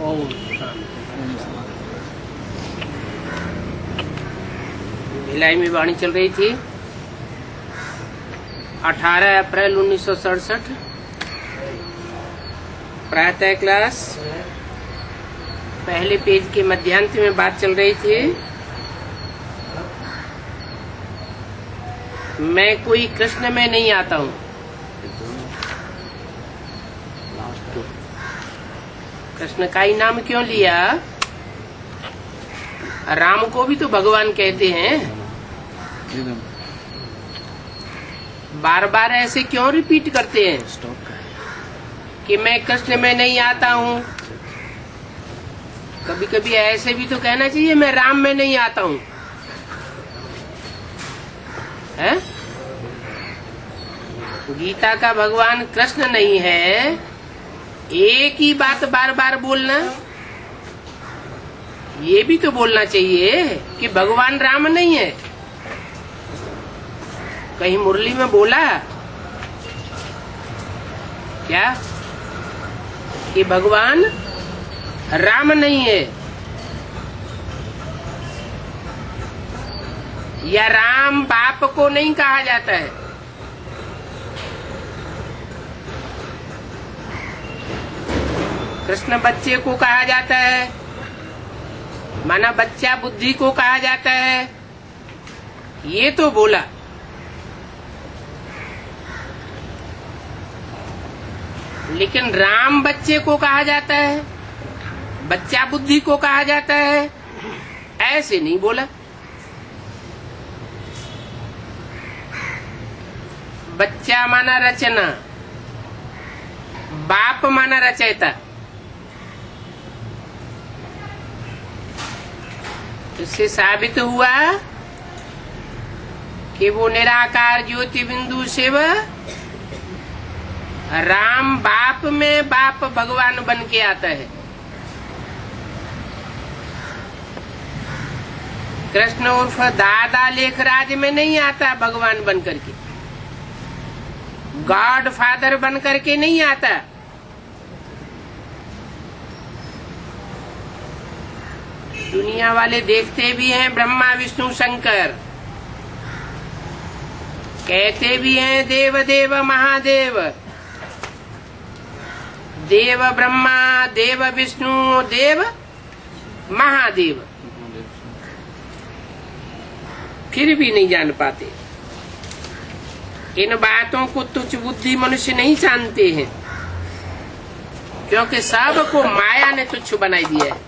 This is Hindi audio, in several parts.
ओम। भिलाई में वाणी चल रही थी 18 अप्रैल 1967, प्रातः क्लास पहले पेज के मध्यांत में बात चल रही थी। मैं कोई कृष्ण में नहीं आता हूँ। कृष्ण का ही नाम क्यों लिया? राम को भी तो भगवान कहते हैं। बार बार ऐसे क्यों रिपीट करते हैं कि मैं कृष्ण में नहीं आता हूँ? कभी कभी ऐसे भी तो कहना चाहिए मैं राम में नहीं आता हूँ, है? गीता का भगवान कृष्ण नहीं है, एक ही बात बार बार बोलना, ये भी तो बोलना चाहिए कि भगवान राम नहीं है। कहीं मुरली में बोला क्या कि भगवान राम नहीं है, या राम बाप को नहीं कहा जाता है? कृष्ण बच्चे को कहा जाता है, माना बच्चा बुद्धि को कहा जाता है, ये तो बोला। लेकिन राम बच्चे को कहा जाता है, बच्चा बुद्धि को कहा जाता है, ऐसे नहीं बोला। बच्चा माना रचना, बाप माना रचयिता। इससे साबित हुआ कि वो निराकार ज्योति बिंदु शिव राम बाप में बाप भगवान बन के आता है। कृष्ण उर्फ दादा लेखराज में नहीं आता भगवान बन करके, गॉड फादर बन करके नहीं आता। दुनिया वाले देखते भी हैं ब्रह्मा विष्णु शंकर, कहते भी हैं देव देव महादेव, देव ब्रह्मा देव विष्णु देव महादेव, फिर भी नहीं जान पाते। इन बातों को तुच्छ बुद्धि मनुष्य नहीं जानते हैं, क्योंकि सबको माया ने तुच्छ बनाई दिया है।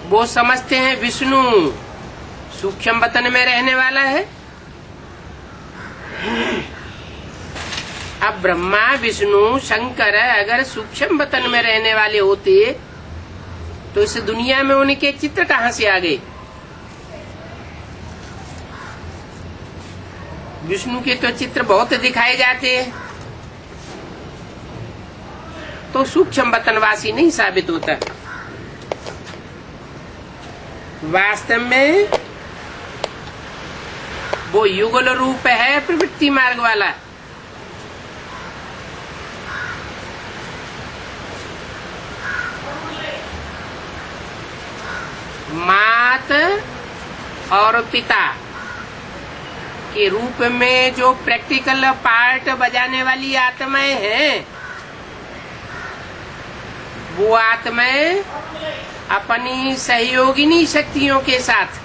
वो समझते हैं विष्णु सूक्ष्म वतन में रहने वाला है। अब ब्रह्मा विष्णु शंकर अगर सूक्ष्म वतन में रहने वाले होते तो इस दुनिया में उनके चित्र कहाँ से आ गए? विष्णु के तो चित्र बहुत दिखाए जाते हैं, तो सूक्ष्म वतनवासी नहीं साबित होता। वास्तव में वो युगल रूप है प्रवृत्ति मार्ग वाला। मात और पिता के रूप में जो प्रैक्टिकल पार्ट बजाने वाली आत्माएं हैं, वो आत्माएं अपनी सहयोगिनी शक्तियों के साथ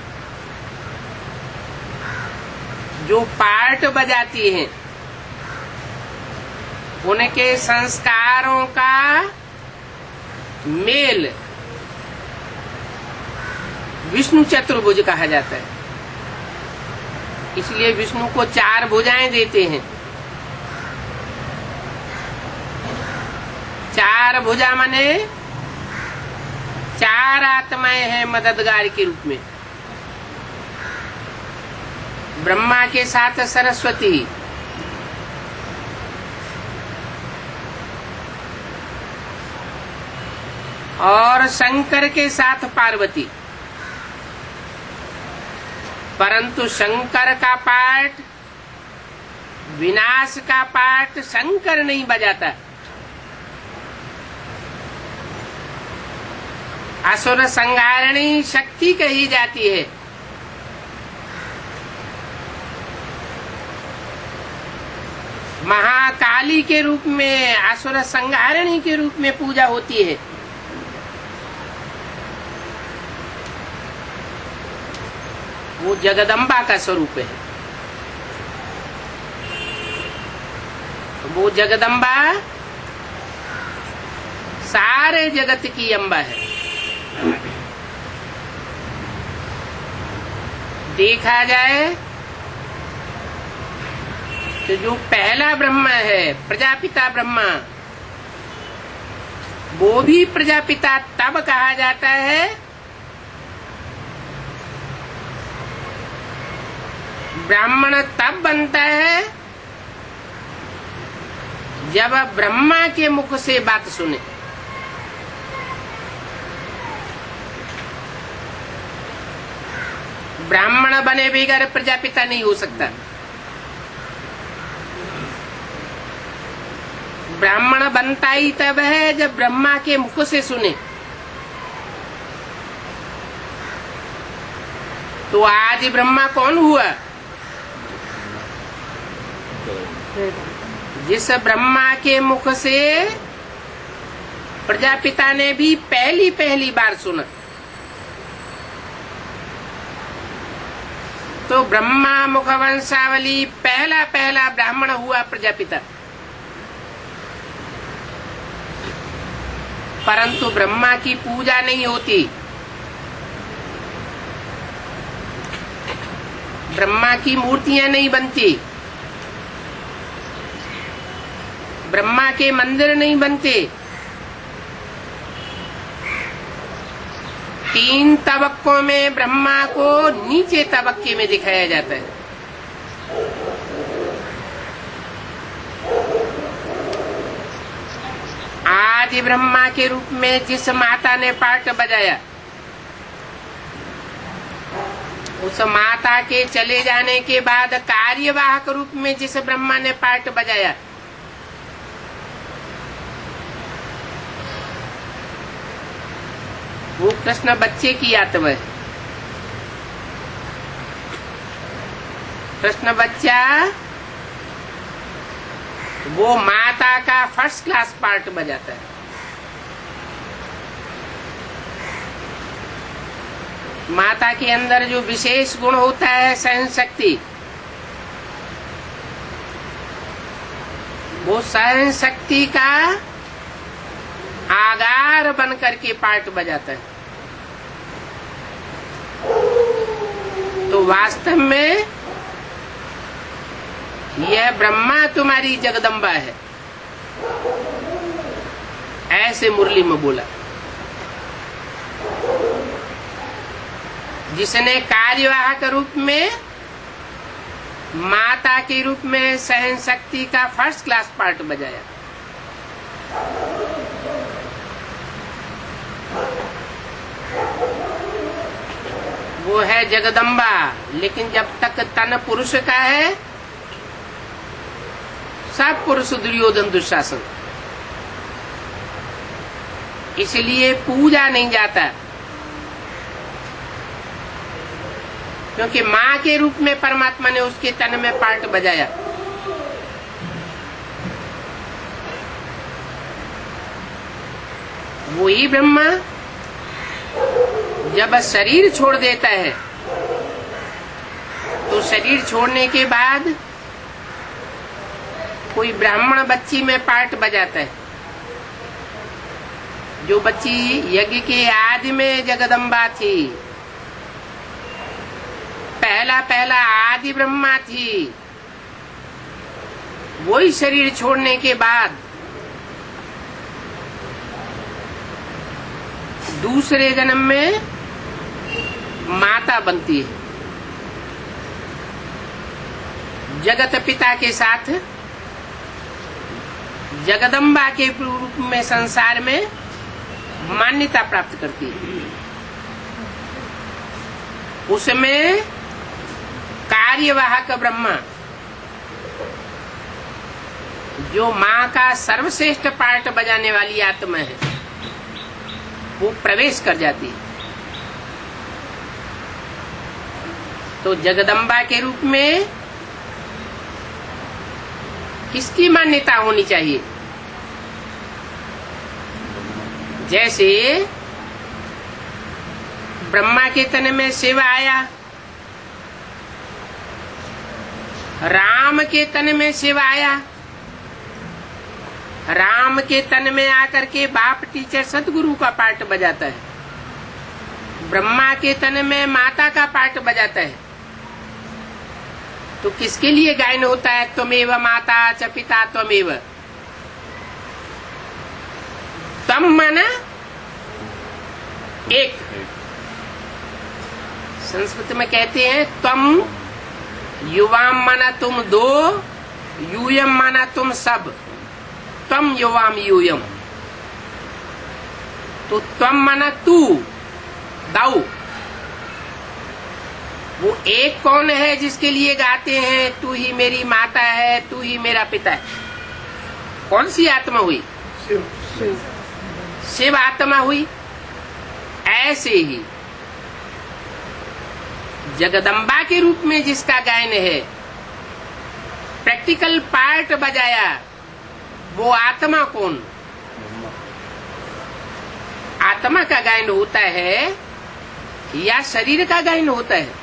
जो पार्ट बजाती हैं, उनके संस्कारों का मेल विष्णु चतुर्भुज कहा जाता है। इसलिए विष्णु को 4 भुजाएं देते हैं। 4 भुजा माने 4 आत्माएं हैं मददगार के रूप में। ब्रह्मा के साथ सरस्वती, और शंकर के साथ पार्वती। परंतु शंकर का पार्ट विनाश का पाठ शंकर नहीं बजाता। असुर संहारणी शक्ति कही जाती है। महाकाली के रूप में, असुर संहारणी के रूप में पूजा होती है। वो जगदम्बा का स्वरूप है। वो जगदम्बा सारे जगत की अम्बा है। देखा जाए तो जो पहला ब्रह्मा है, प्रजापिता ब्रह्मा, वो भी प्रजापिता तब कहा जाता है ब्राह्मण तब बनता है जब ब्रह्मा के मुख से बात सुने। ब्राह्मण बने बगैर प्रजापिता नहीं हो सकता। ब्राह्मण बनता ही तब है जब ब्रह्मा के मुख से सुने। तो आदि ब्रह्मा कौन हुआ? जिस ब्रह्मा के मुख से प्रजापिता ने भी पहली बार सुना। तो ब्रह्मा मुखवंशावली पहला ब्राह्मण हुआ प्रजापिता। परंतु ब्रह्मा की पूजा नहीं होती। ब्रह्मा की मूर्तियां नहीं बनती। ब्रह्मा के मंदिर नहीं बनते। 3 तबक्कों में ब्रह्मा को नीचे तबक्के में दिखाया जाता है। आदि ब्रह्मा के रूप में जिस माता ने पाठ बजाया, उस माता के चले जाने के बाद कार्यवाहक रूप में जिस ब्रह्मा ने पाठ बजाया, वो कृष्ण बच्चे की आत्मा है। कृष्ण बच्चा वो माता का फर्स्ट क्लास पार्ट बजाता है। माता के अंदर जो विशेष गुण होता है सहन शक्ति, वो सहन शक्ति का आगार बन करके पार्ट बजाता है। तो वास्तव में यह ब्रह्मा तुम्हारी जगदम्बा है, ऐसे मुरली में बोला। जिसने कार्यवाहक रूप में, माता के रूप में सहन शक्ति का फर्स्ट क्लास पार्ट बजाया। वो है जगदम्बा। लेकिन जब तक तन पुरुष का है, सब पुरुष दुर्योधन दुशासन, इसलिए पूजा नहीं जाता। क्योंकि माँ के रूप में परमात्मा ने उसके तन में पार्ट बजाया। वही ब्रह्मा जब शरीर छोड़ देता है, तो शरीर छोड़ने के बाद कोई ब्राह्मण बच्ची में पार्ट बजाता है। जो बच्ची यज्ञ के आदि में जगदम्बा थी, पहला आदि ब्रह्मा थी, वही शरीर छोड़ने के बाद दूसरे जन्म में माता बनती है। जगत पिता के साथ जगदम्बा के रूप में संसार में मान्यता प्राप्त करती है। उसमें कार्यवाहक ब्रह्मा जो माँ का सर्वश्रेष्ठ पार्ट बजाने वाली आत्मा है वो प्रवेश कर जाती है। तो जगदम्बा के रूप में किसकी मान्यता होनी चाहिए? जैसे ब्रह्मा के तन में शिव आया, राम के तन में शिव आया, राम के तन में आकर के बाप टीचर सतगुरु का पार्ट बजाता है, ब्रह्मा के तन में माता का पार्ट बजाता है। तो किसके लिए गायन होता है? त्वमेव माता च पिता त्वमेव। तम माना एक, संस्कृत में कहते हैं तम, युवाम माना तुम दो, यूयम माना तुम सब, तम युवाम यूयम। तो तम माना तू, दाऊ। वो एक कौन है जिसके लिए गाते हैं तू ही मेरी माता है, तू ही मेरा पिता है? कौन सी आत्मा हुई? शिव आत्मा हुई। ऐसे ही जगदम्बा के रूप में जिसका गायन है, प्रैक्टिकल पार्ट बजाया, वो आत्मा कौन? आत्मा का गायन होता है या शरीर का गायन होता है?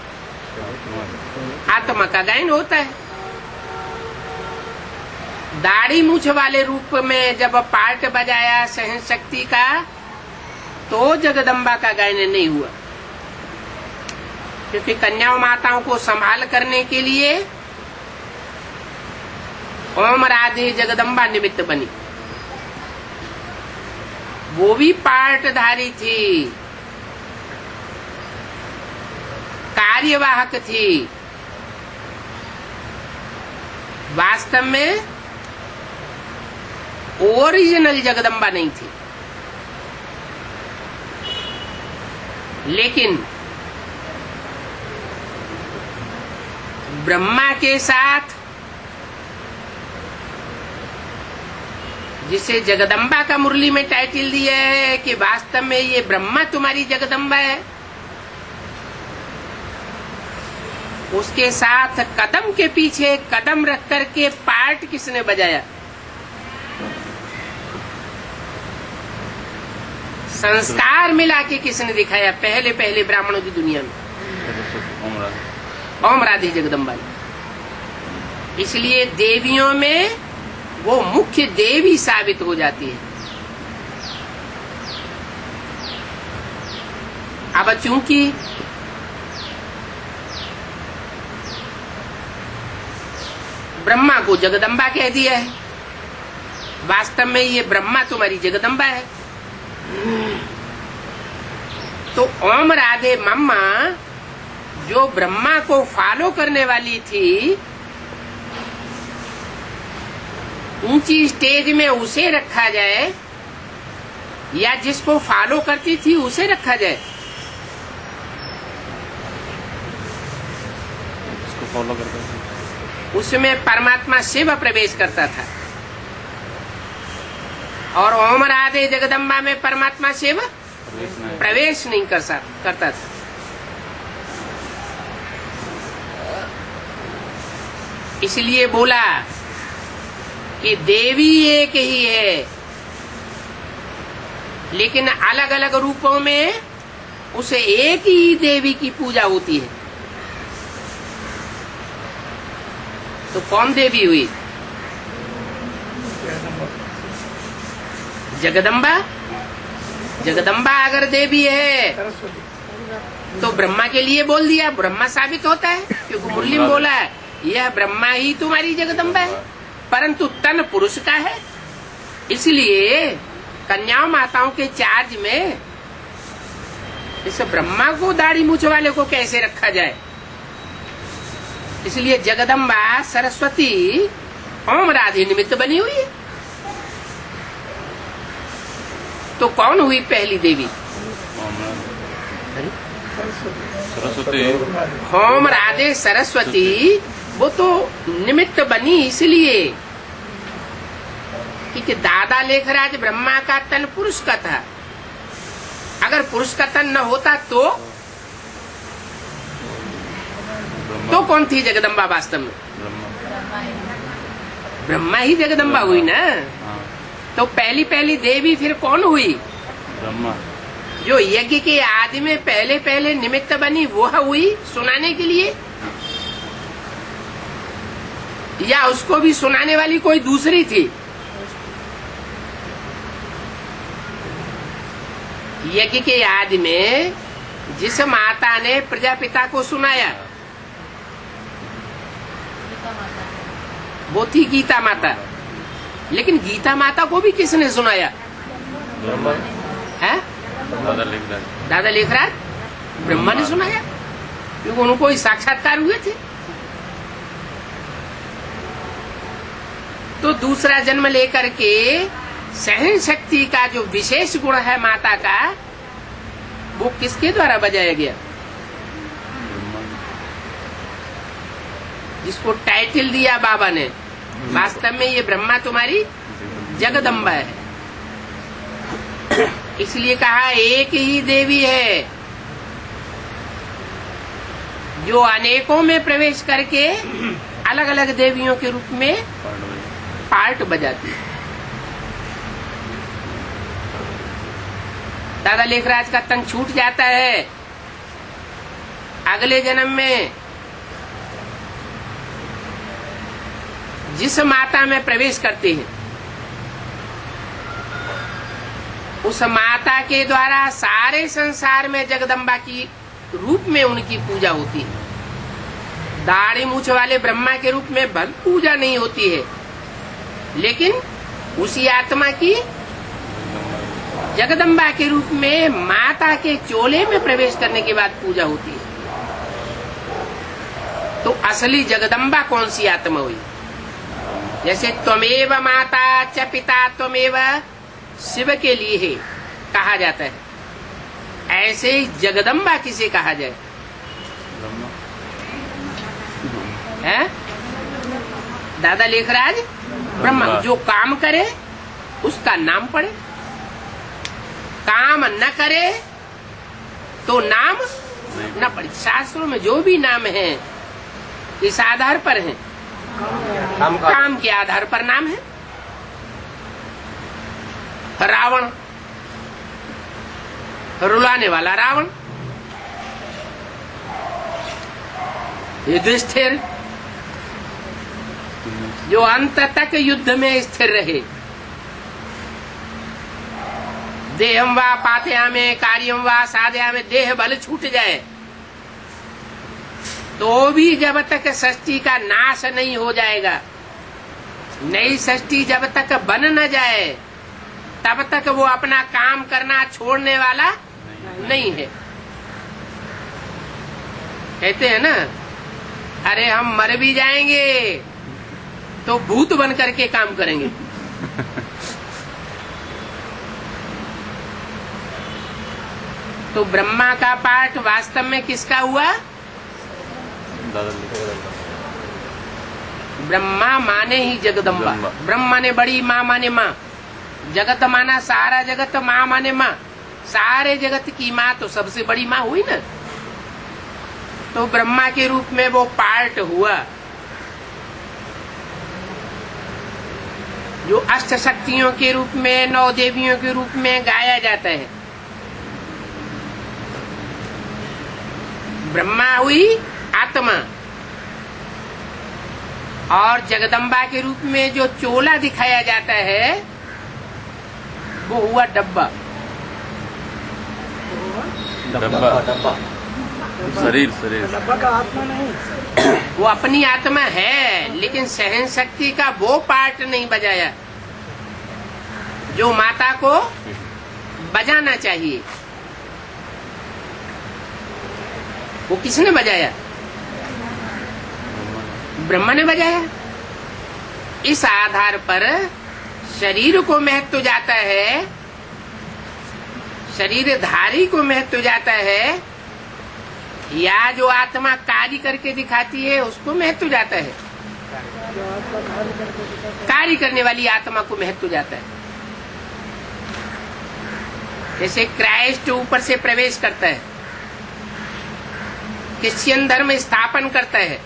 आत्मा का गायन होता है। दाढ़ी मूछ वाले रूप में जब पार्ट बजाया सहन शक्ति का, तो जगदम्बा का गायन नहीं हुआ, क्योंकि कन्याओं माताओं को संभाल करने के लिए ओम राधे जगदम्बा निमित्त बनी। वो भी पार्टधारी थी, कार्यवाहक थी। वास्तव में ओरिजिनल जगदम्बा नहीं थी, लेकिन ब्रह्मा के साथ जिसे जगदम्बा का मुरली में टाइटल दिया है कि वास्तव में ये ब्रह्मा तुम्हारी जगदम्बा है, उसके साथ कदम के पीछे कदम रख करके पार्ट किसने बजाया? संस्कार मिला के किसने दिखाया? पहले पहले ब्राह्मणों की दुनिया में ओम राधे जगदम्बा ने। इसलिए देवियों में वो मुख्य देवी साबित हो जाती है। अब चूंकि ब्रह्मा को जगदम्बा कह दिया है, वास्तव में ये ब्रह्मा तुम्हारी जगदम्बा है। तो ओम राधे मम्मा जो ब्रह्मा को फॉलो करने वाली थी, ऊंची स्टेज में उसे रखा जाए या जिसको फॉलो करती थी उसे रखा जाए? उसको फॉलो करता था। उसमें परमात्मा शिव प्रवेश करता था, और ओम राधे जगदम्बा में परमात्मा शिव प्रवेश नहीं करता था। इसलिए बोला कि देवी एक ही है, लेकिन अलग अलग रूपों में उसे एक ही देवी की पूजा होती है। तो कौन देवी हुई? जगदम्बा। जगदम्बा अगर देवी है तो ब्रह्मा के लिए बोल दिया, ब्रह्मा साबित होता है, क्योंकि मुरली में बोला है यह ब्रह्मा ही तुम्हारी जगदम्बा है, परंतु तन पुरुष का है। इसलिए कन्याओं माताओं के चार्ज में इस ब्रह्मा को दाढ़ी मूछ वाले को कैसे रखा जाए? इसलिए जगदम्बा सरस्वती ओम राधे निमित्त बनी हुई है। तो कौन हुई पहली देवी? सरस्वती। ओम राधे सरस्वती, वो तो निमित्त बनी इसलिए कि दादा लेखराज ब्रह्मा का तन पुरुष का था। अगर पुरुष का तन न होता तो कौन थी जगदम्बा वास्तव में? ब्रह्मा ही जगदम्बा हुई ना। तो पहली देवी फिर कौन हुई? ब्रह्मा। जो यज्ञ के आदि में पहले निमित्त बनी वो हुई सुनाने के लिए, या उसको भी सुनाने वाली कोई दूसरी थी? यज्ञ के आदि में जिस माता ने प्रजापिता को सुनाया वो थी गीता माता। लेकिन गीता माता को भी किसने सुनाया? ब्रह्मा। है दादा लेखराज ब्रह्मा ने सुनाया, क्योंकि उनको ही साक्षात्कार हुए थे। तो दूसरा जन्म लेकर के सहन शक्ति का जो विशेष गुण है माता का, वो किसके द्वारा बजाया गया? जिसको टाइटल दिया बाबा ने। वास्तव में ये ब्रह्मा तुम्हारी जगदम्बा है। इसलिए कहा एक ही देवी है जो अनेकों में प्रवेश करके अलग अलग देवियों के रूप में पार्ट बजाती है। दादा लेखराज का तन छूट जाता है, अगले जन्म में जिस माता में प्रवेश करते हैं उस माता के द्वारा सारे संसार में जगदम्बा की रूप में उनकी पूजा होती है। दाढ़ी मूछ वाले ब्रह्मा के रूप में भक्त पूजा नहीं होती है, लेकिन उसी आत्मा की जगदम्बा के रूप में माता के चोले में प्रवेश करने के बाद पूजा होती है। तो असली जगदम्बा कौन सी आत्मा हुई? जैसे त्वमेव माता च पिता त्वमेव शिव के लिए है कहा जाता है, ऐसे ही जगदम्बा किसे कहा जाए? है दादा लेखराज ब्रह्मा। जो काम करे उसका नाम पड़े, काम न करे तो नाम न पड़े। शास्त्रों में जो भी नाम है इस आधार पर है, काम के आधार पर नाम है। रावण, रुलाने वाला रावण। युधिष्ठिर, जो अंत तक युद्ध में स्थिर रहे। देहम वा पातयामे कार्यम वा साधयामे, देह बल छूट जाए तो भी जब तक षष्ठी का नाश नहीं हो जाएगा, नई षष्ठी जब तक बन न जाए तब तक वो अपना काम करना छोड़ने वाला नहीं है। कहते हैं ना, अरे हम मर भी जाएंगे तो भूत बन करके काम करेंगे। तो ब्रह्मा का पाठ वास्तव में किसका हुआ? ब्रह्मा माने ही जगदम्बा। ब्रह्मा ने बड़ी, माँ माने माँ। जगत माना सारा जगत, माँ माने माँ। सारे जगत की माँ तो सबसे बड़ी माँ हुई ना। तो ब्रह्मा के रूप में वो पार्ट हुआ जो अष्ट शक्तियों के रूप में, 9 देवियों के रूप में गाया जाता है। ब्रह्मा हुई आत्मा, और जगदम्बा के रूप में जो चोला दिखाया जाता है वो हुआ डब्बा। शरीर डब्बा का आत्मा नहीं, वो अपनी आत्मा है, लेकिन सहन शक्ति का वो पार्ट नहीं बजाया जो माता को बजाना चाहिए। वो किसने बजाया? ब्रह्मा ने बजाया। इस आधार पर शरीर को महत्व जाता है, शरीरधारी को महत्व जाता है, या जो आत्मा कार्य करके दिखाती है उसको महत्व जाता है? जो आत्मा कार्य करके दिखाता है। कार्य करने वाली आत्मा को महत्व जाता है। जैसे क्राइस्ट ऊपर से प्रवेश करता है, क्रिश्चियन धर्म स्थापन करता है,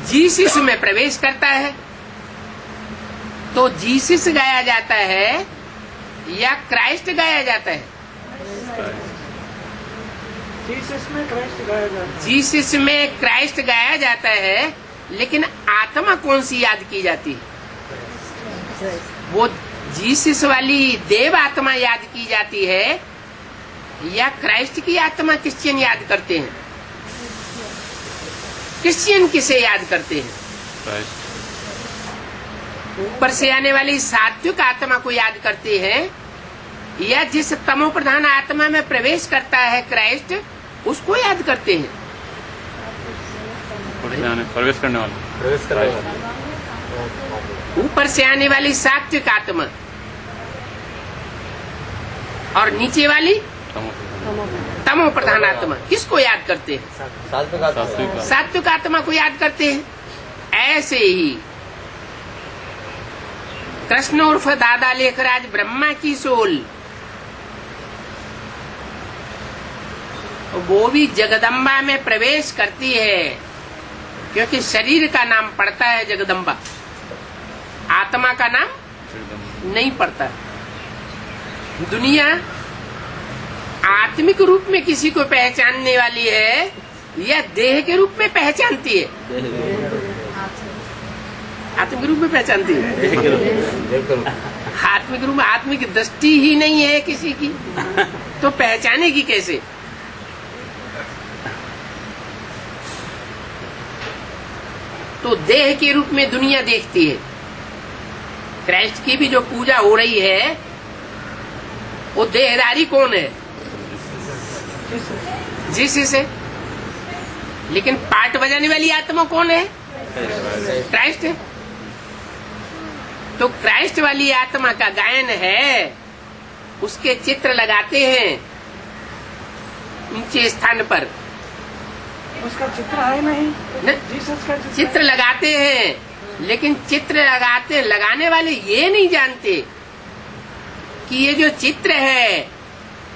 जीसस में प्रवेश करता है, तो जीसस गाया जाता है या क्राइस्ट गाया जाता है? जीसस में क्राइस्ट गाया जाता है। जीसस में क्राइस्ट गाया जाता है, लेकिन आत्मा कौन सी याद की जाती है? वो जीसस वाली देव आत्मा याद की जाती है या क्राइस्ट की आत्मा क्रिश्चियन याद करते हैं? क्रिश्चियन किसे याद करते हैं? क्राइस्ट। ऊपर से आने वाली सात्विक आत्मा को याद करते हैं या जिस तमो प्रधान आत्मा में प्रवेश करता है क्राइस्ट, उसको याद करते हैं? प्रवेश करने वाला। प्रवेश करने वाला। ऊपर से आने वाली सात्विक आत्मा और नीचे वाली तमो प्रधान आत्मा किसको याद करते हैं? सात्विक आत्मा को याद करते हैं। ऐसे ही कृष्ण उर्फ दादा लेखराज ब्रह्मा की सोल, वो भी जगदम्बा में प्रवेश करती है, क्योंकि शरीर का नाम पड़ता है जगदम्बा, आत्मा का नाम नहीं पड़ता। दुनिया आत्मिक रूप में किसी को पहचानने वाली है या देह के रूप में पहचानती है? आत्मिक रूप में पहचानती है। आत्मिक रूप में आत्मिक दृष्टि ही नहीं है किसी की, तो पहचानेगी कैसे? तो देह के रूप में दुनिया देखती है। क्राइस्ट की भी जो पूजा हो रही है, वो देहधारी कौन है? जीसस है। लेकिन पार्ट बजाने वाली आत्मा कौन है? क्राइस्ट है। तो क्राइस्ट वाली आत्मा का गायन है, उसके चित्र लगाते हैं ऊंचे स्थान पर। उसका चित्र है नहीं, जीसस का चित्र लगाते हैं, लेकिन चित्र लगाने वाले ये नहीं जानते कि ये जो चित्र है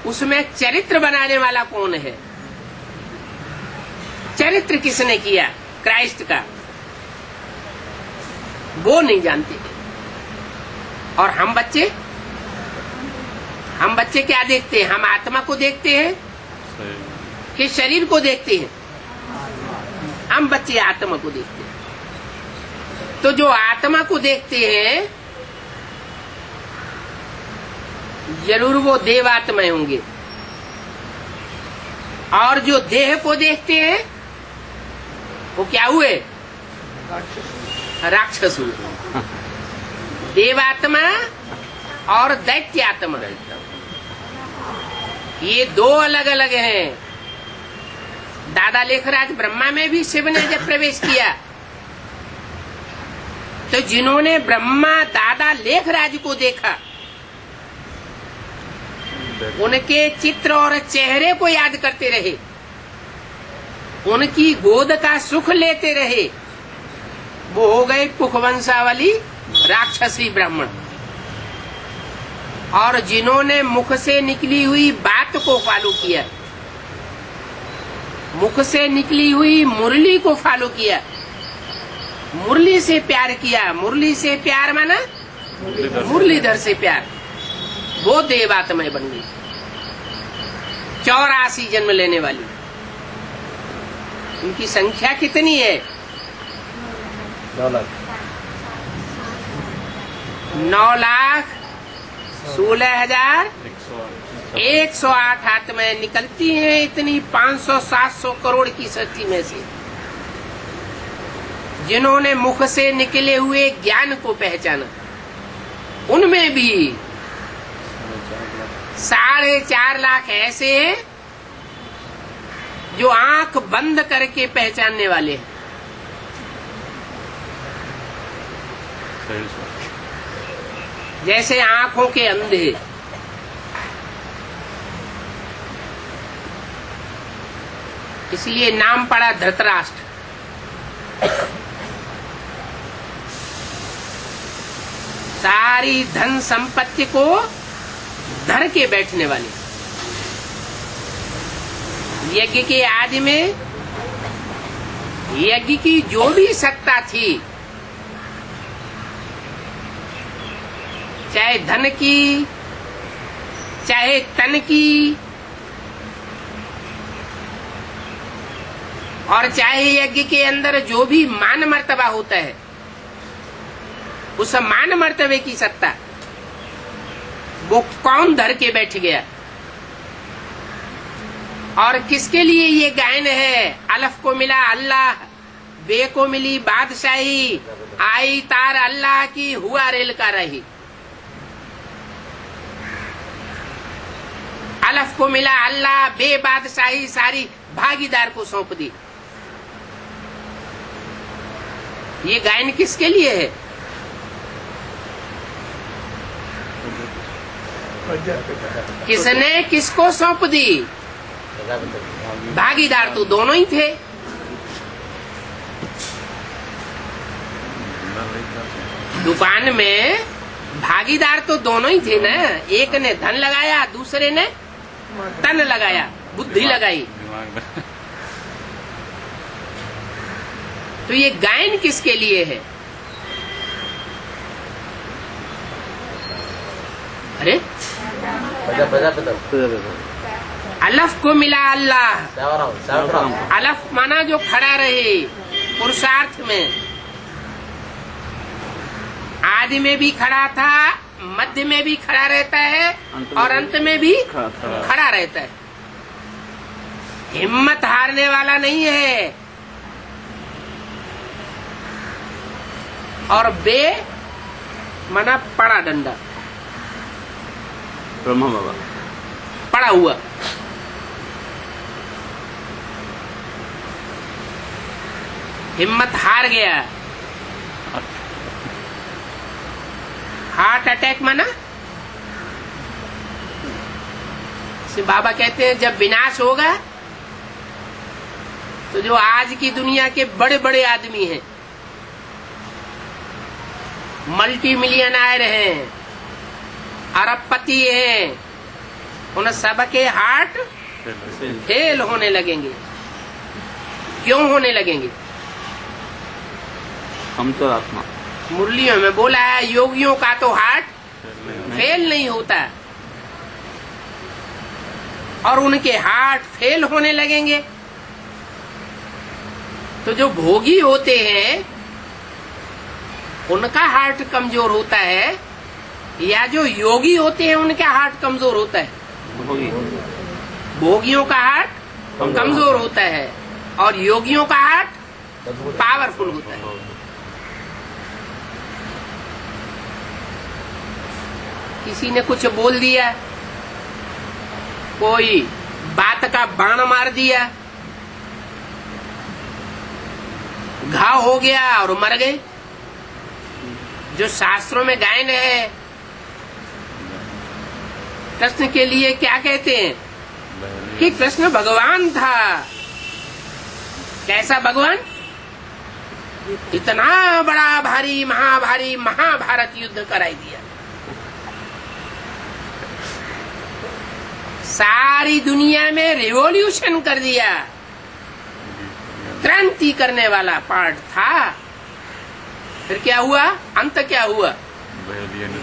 उसमें चरित्र बनाने वाला कौन है। चरित्र किसने किया? क्राइस्ट का। वो नहीं जानते। और हम बच्चे क्या देखते हैं? हम आत्मा को देखते हैं कि शरीर को देखते हैं? हम बच्चे आत्मा को देखते हैं। तो जो आत्मा को देखते हैं जरूर वो देवात्माएं होंगे, और जो देह को देखते हैं वो क्या हुए? राक्षस हुए। देवात्मा और दैत्य आत्मा, ये दो अलग अलग हैं। दादा लेखराज ब्रह्मा में भी शिव ने जब प्रवेश किया, तो जिन्होंने ब्रह्मा दादा लेखराज को देखा, उनके चित्र और चेहरे को याद करते रहे, उनकी गोद का सुख लेते रहे, वो हो गए पुखवंशावली राक्षसी ब्राह्मण। और जिन्होंने मुख से निकली हुई बात को फॉलो किया, मुख से निकली हुई मुरली को फॉलो किया, मुरली से प्यार किया, मुरली से प्यार माना मुरलीधर से प्यार, वो देवात्माएं बन गई। 84 जन्म लेने वाली। उनकी संख्या कितनी है? 9,16,108 आत्माएं निकलती हैं इतनी 500-700 करोड़ की सृष्टि में से, जिन्होंने मुख से निकले हुए ज्ञान को पहचाना। उनमें भी 4.5 लाख ऐसे हैं जो आंख बंद करके पहचानने वाले हैं। जैसे आंखों के अंधे। इसलिए नाम पड़ा धृतराष्ट्र। सारी धन संपत्ति को धर के बैठने वाले। यज्ञ के आदि में यज्ञ की जो भी सत्ता थी, चाहे धन की, चाहे तन की, और चाहे यज्ञ के अंदर जो भी मान मर्तबा होता है, उस मान मर्तबे की सत्ता वो कौन धर के बैठ गया? और किसके लिए ये गायन है? अलफ को मिला अल्लाह, बे को मिली बादशाही, आई तार अल्लाह की, हुआ रेल का रही। अलफ को मिला अल्लाह, बे बादशाही सारी भागीदार को सौंप दी। ये गायन किसके लिए है? किसने किसको सौंप दी? भागीदार तो दोनों ही थे। दुकान में भागीदार तो दोनों ही थे ना। एक ने धन लगाया, दूसरे ने तन लगाया, बुद्धि लगाई। तो ये गायन किसके लिए है? अरे अलफ को मिला अल्लाह। अलफ माना जो खड़ा रहे पुरुषार्थ में। आदि में भी खड़ा था, मध्य में भी खड़ा रहता है और अंत में भी खड़ा रहता है। हिम्मत हारने वाला नहीं है। और बे माना पड़ा डंडा, ब्रह्मा बाबा पड़ा हुआ। हिम्मत हार गया। हार्ट अटैक माना बाबा कहते हैं जब विनाश होगा तो जो आज की दुनिया के बड़े बड़े आदमी हैं, मल्टी मिलियनर हैं, अरबपति हैं, उन सबके हार्ट फेल होने लगेंगे। क्यों होने लगेंगे? हम तो आत्मा मुरलियों में बोला है योगियों का तो हार्ट फेल नहीं होता, और उनके हार्ट फेल होने लगेंगे। तो जो भोगी होते हैं उनका हार्ट कमजोर होता है, या जो योगी होते हैं उनका हार्ट कमजोर होता है? भोगियों का हार्ट कमजोर होता है और योगियों का हार्ट पावरफुल होता है। किसी ने कुछ बोल दिया, कोई बात का बाण मार दिया, घाव हो गया और मर गए। जो शास्त्रों में गायन है, कृष्ण के लिए क्या कहते हैं कि कृष्ण भगवान था। कैसा भगवान? इतना बड़ा भारी महाभारत युद्ध कराई दिया। सारी दुनिया में रिवॉल्यूशन कर दिया। क्रांति करने वाला पार्ट था। फिर क्या हुआ? अंत क्या हुआ?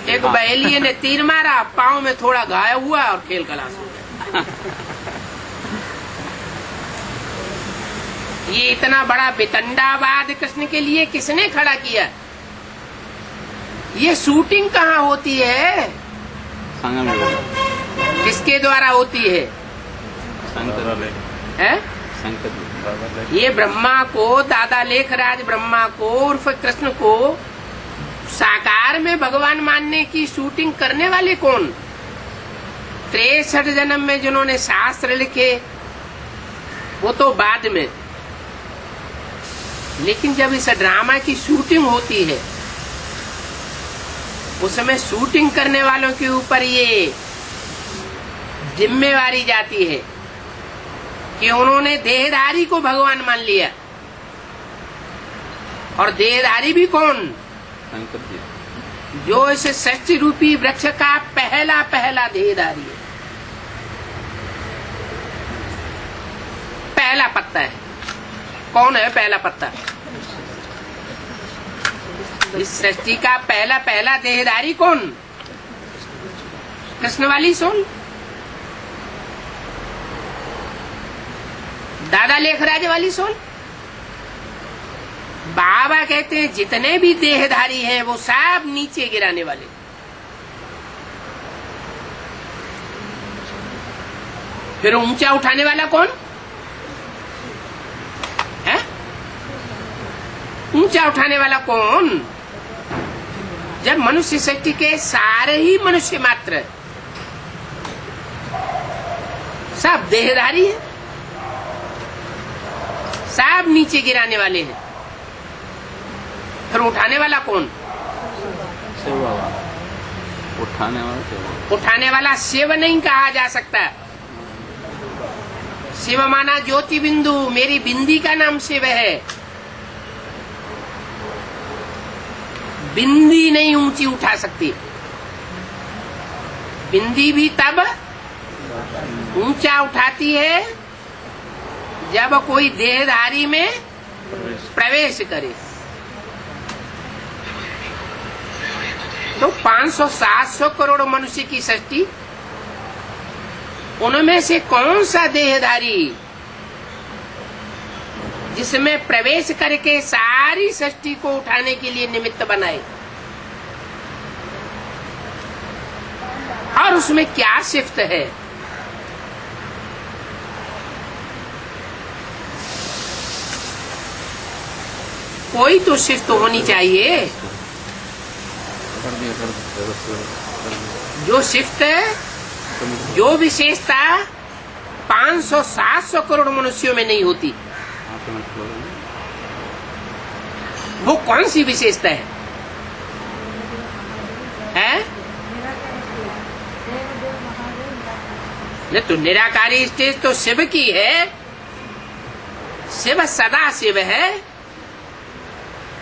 एक बहेलिये ने तीर मारा, पांव में थोड़ा घायल हुआ और खेल खलास हो गया। ये इतना बड़ा वितंडावाद कृष्ण के लिए किसने खड़ा किया? ये शूटिंग कहाँ होती है? किसके द्वारा होती है? ये ब्रह्मा को, दादा लेखराज ब्रह्मा को उर्फ कृष्ण को साकार में भगवान मानने की शूटिंग करने वाले कौन? 63 जन्म में जिन्होंने शास्त्र लिखे वो तो बाद में। लेकिन जब इस ड्रामा की शूटिंग होती है उस समय शूटिंग करने वालों के ऊपर ये जिम्मेवारी जाती है कि उन्होंने देहधारी को भगवान मान लिया। और देहधारी भी कौन? जो इस सृष्टि रूपी वृक्ष का पहला पहला देहधारी है, पहला पत्ता है। कौन है पहला पत्ता? इस सृष्टि का पहला पहला देहधारी कौन? कृष्ण वाली सोल, दादा लेखराज वाली सोल। बाबा कहते हैं जितने भी देहधारी हैं वो सब नीचे गिराने वाले। फिर ऊंचा उठाने वाला कौन है? ऊंचा उठाने वाला कौन? जब मनुष्य शक्ति के सारे ही मनुष्य मात्र सब देहधारी है, सब नीचे गिराने वाले हैं। फिर उठाने वाला कौन? शिव बाबा। उठाने वाला शिव। उठाने वाला शिव नहीं कहा जा सकता। शिव माना ज्योति बिंदु, मेरी बिंदी का नाम शिव है। बिंदी नहीं ऊंची उठा सकती। बिंदी भी तब ऊंचा उठाती है जब कोई देहधारी में प्रवेश करे। तो 500-700 करोड़ मनुष्य की सृष्टि, उनमें से कौन सा देहधारी जिसमें प्रवेश करके सारी सृष्टि को उठाने के लिए निमित्त बनाए? और उसमें क्या शिफ्ट है? कोई तो शिफ्ट होनी चाहिए। जो शिफ्ट है, जो विशेषता 500-700 करोड़ मनुष्यों में नहीं होती, वो कौन सी विशेषता है? नहीं तो निराकारी स्टेज तो शिव की है। शिव सदा शिव है,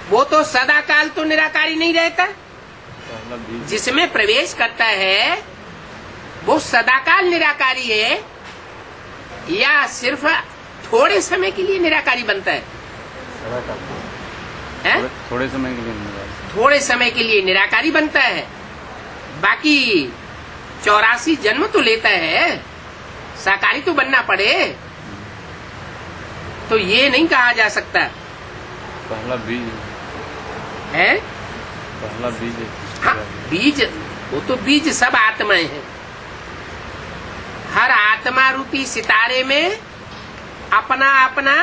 वो तो सदा काल तो निराकारी नहीं रहता। जिसमें प्रवेश करता है वो सदाकाल निराकारी है या सिर्फ थोड़े समय के लिए निराकारी बनता है? थोड़े समय के लिए। थोड़े समय के लिए निराकारी बनता है, बाकी 84 जन्म तो लेता है। साकारी तो बनना पड़े। तो ये नहीं कहा जा सकता पहला बीज है। पहला बीज। हाँ, बीज, वो तो बीज सब आत्माएं हैं। हर आत्मा रूपी सितारे में अपना अपना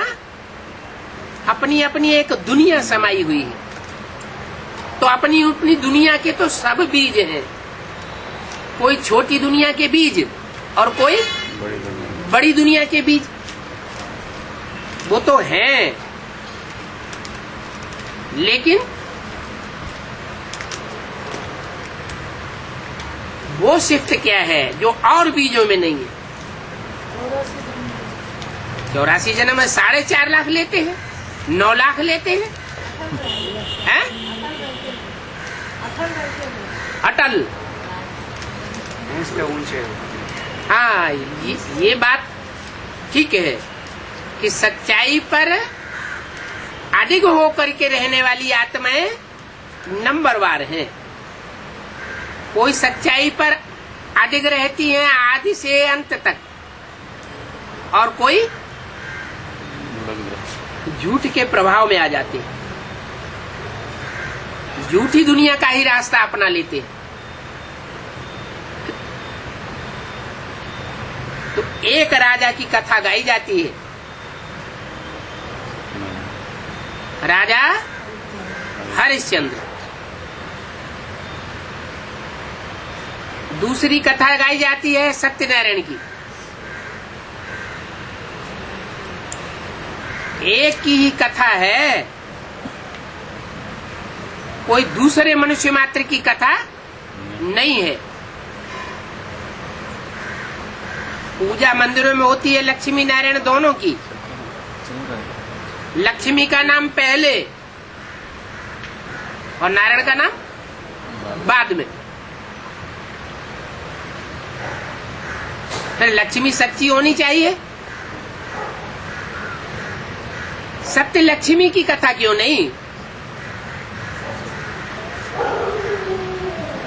अपनी अपनी एक दुनिया समाई हुई है। तो अपनी अपनी दुनिया के तो सब बीज हैं। कोई छोटी दुनिया के बीज और कोई बड़ी दुनिया के बीज, वो तो हैं। लेकिन वो शिफ्ट क्या है जो और बीजों में नहीं है? 84 जन्म में 4.5 लाख लेते हैं, 9 लाख लेते हैं, हैं? अटल। हाँ, ये बात ठीक है कि सच्चाई पर अडिग होकर के रहने वाली आत्माएं नंबरवार हैं। कोई सच्चाई पर अडिग रहती हैं आदि से अंत तक, और कोई झूठ के प्रभाव में आ जाते हैं, झूठी दुनिया का ही रास्ता अपना लेते हैं। तो एक राजा की कथा गाई जाती है, राजा हरिश्चंद्र। दूसरी कथा गाई जाती है सत्यनारायण की। एक की ही कथा है, कोई दूसरे मनुष्य मात्र की कथा नहीं है। पूजा मंदिरों में होती है लक्ष्मी नारायण दोनों की। लक्ष्मी का नाम पहले और नारायण का नाम बाद में। फिर लक्ष्मी सच्ची होनी चाहिए। सत्य लक्ष्मी की कथा क्यों नहीं?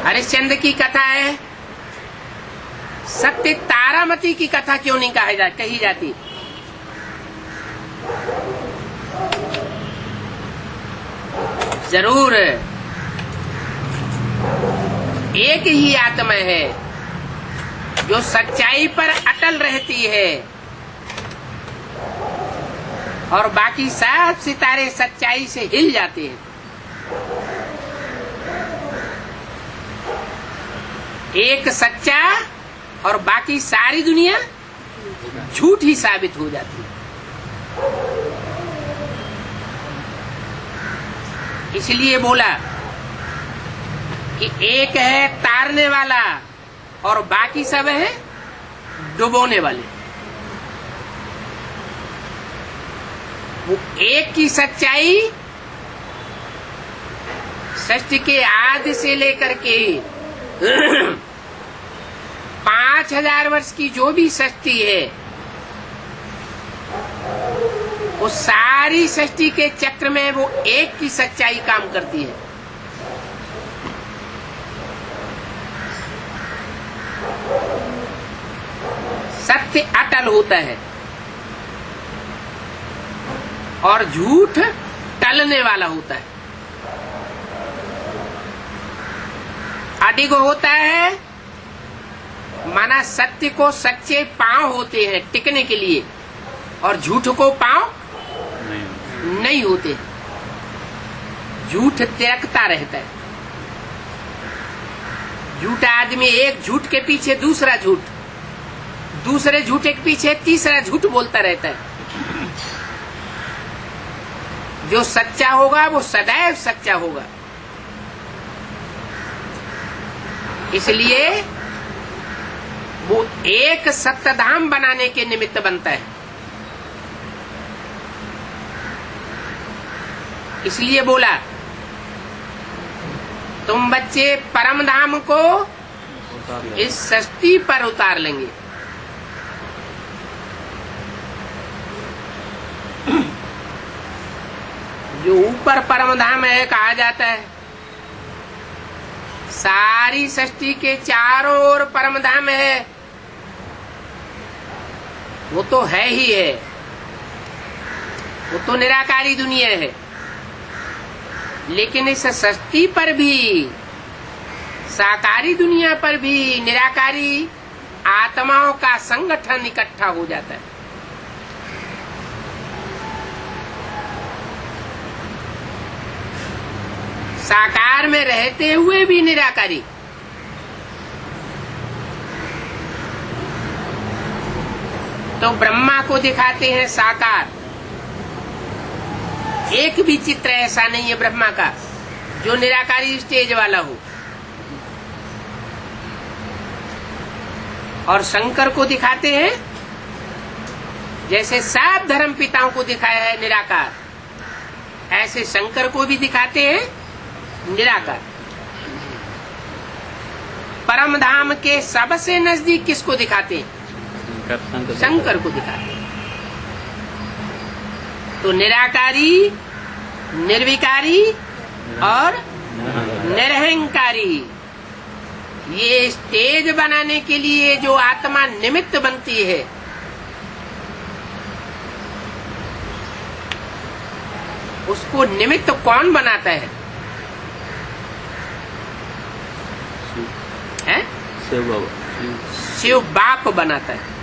हरिश्चंद्र की कथा है। सत्य तारामती की कथा क्यों नहीं कही जाती? जरूर एक ही आत्मा है जो सच्चाई पर अटल रहती है और बाकी सब सितारे सच्चाई से हिल जाते हैं। एक सच्चा और बाकी सारी दुनिया झूठ ही साबित हो जाती है। इसलिए बोला कि एक है तारने वाला और बाकी सब है डुबोने वाले। वो एक की सच्चाई सृष्टि के आदि से लेकर के 5000 वर्ष की जो भी सृष्टि है, वो सारी सृष्टि के चक्र में वो एक की सच्चाई काम करती है। सत्य अटल होता है और झूठ टलने वाला होता है। अडिग होता है माना सत्य को सच्चे पांव होते हैं टिकने के लिए, और झूठ को पांव नहीं होते। झूठ तिरकता रहता है। झूठा आदमी एक झूठ के पीछे दूसरा झूठ, दूसरे झूठे के पीछे तीसरा झूठ बोलता रहता है। जो सच्चा होगा वो सदैव सच्चा होगा। इसलिए वो एक सत्यधाम बनाने के निमित्त बनता है। इसलिए बोला तुम बच्चे परम धाम को इस सृष्टि पर उतार लेंगे। जो ऊपर परम धाम है कहा जाता है, सारी सृष्टि के चारों ओर परम धाम है, वो तो है ही है। वो तो निराकारी दुनिया है। लेकिन इस सृष्टि पर भी, साकारी दुनिया पर भी निराकारी आत्माओं का संगठन इकट्ठा हो जाता है। साकार में रहते हुए भी निराकारी। तो ब्रह्मा को दिखाते हैं साकार। एक भी चित्र ऐसा नहीं है ब्रह्मा का जो निराकारी स्टेज वाला हो। और शंकर को दिखाते हैं जैसे सब धर्म पिताओं को दिखाया है निराकार, ऐसे शंकर को भी दिखाते हैं निराकार। परम धाम के सबसे नजदीक किसको दिखाते हैं? शंकर को दिखाते हैं। तो निराकारी, निर्विकारी और निरहंकारी, ये स्टेज बनाने के लिए जो आत्मा निमित्त बनती है, उसको निमित्त कौन बनाता है? शिव बाप बनाता है।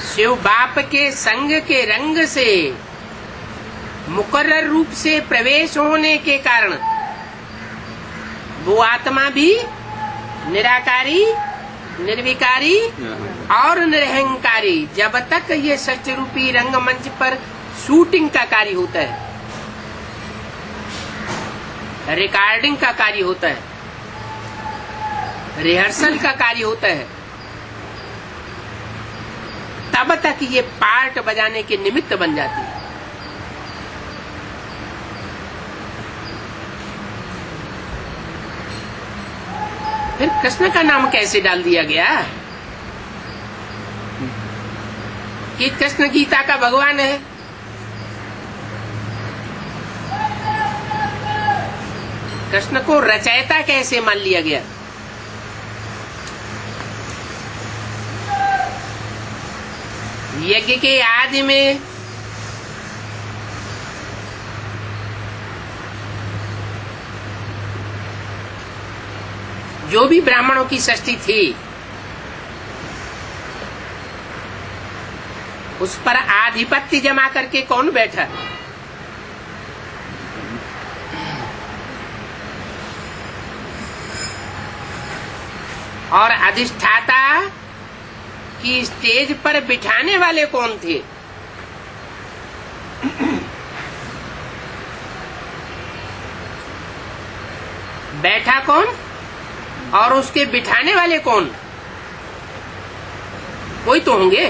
शिव बाप के संग के रंग से मुकर्रर रूप से प्रवेश होने के कारण वो आत्मा भी निराकारी, निर्विकारी और निरहंकारी, जब तक ये सत्य रूपी रंगमंच पर शूटिंग का कार्य होता है, रिकॉर्डिंग का कार्य होता है, रिहर्सल का कार्य होता है, तब तक ये पार्ट बजाने के निमित्त बन जाती है। फिर कृष्ण का नाम कैसे डाल दिया गया कि कृष्ण गीता का भगवान है? कृष्ण को रचयिता कैसे मान लिया गया? यज्ञ के आदि में जो भी ब्राह्मणों की सृष्टि थी उस पर आधिपत्य जमा करके कौन बैठा? और अधिष्ठाता की स्टेज पर बिठाने वाले कौन थे? बैठा कौन और उसके बिठाने वाले कौन? कोई तो होंगे।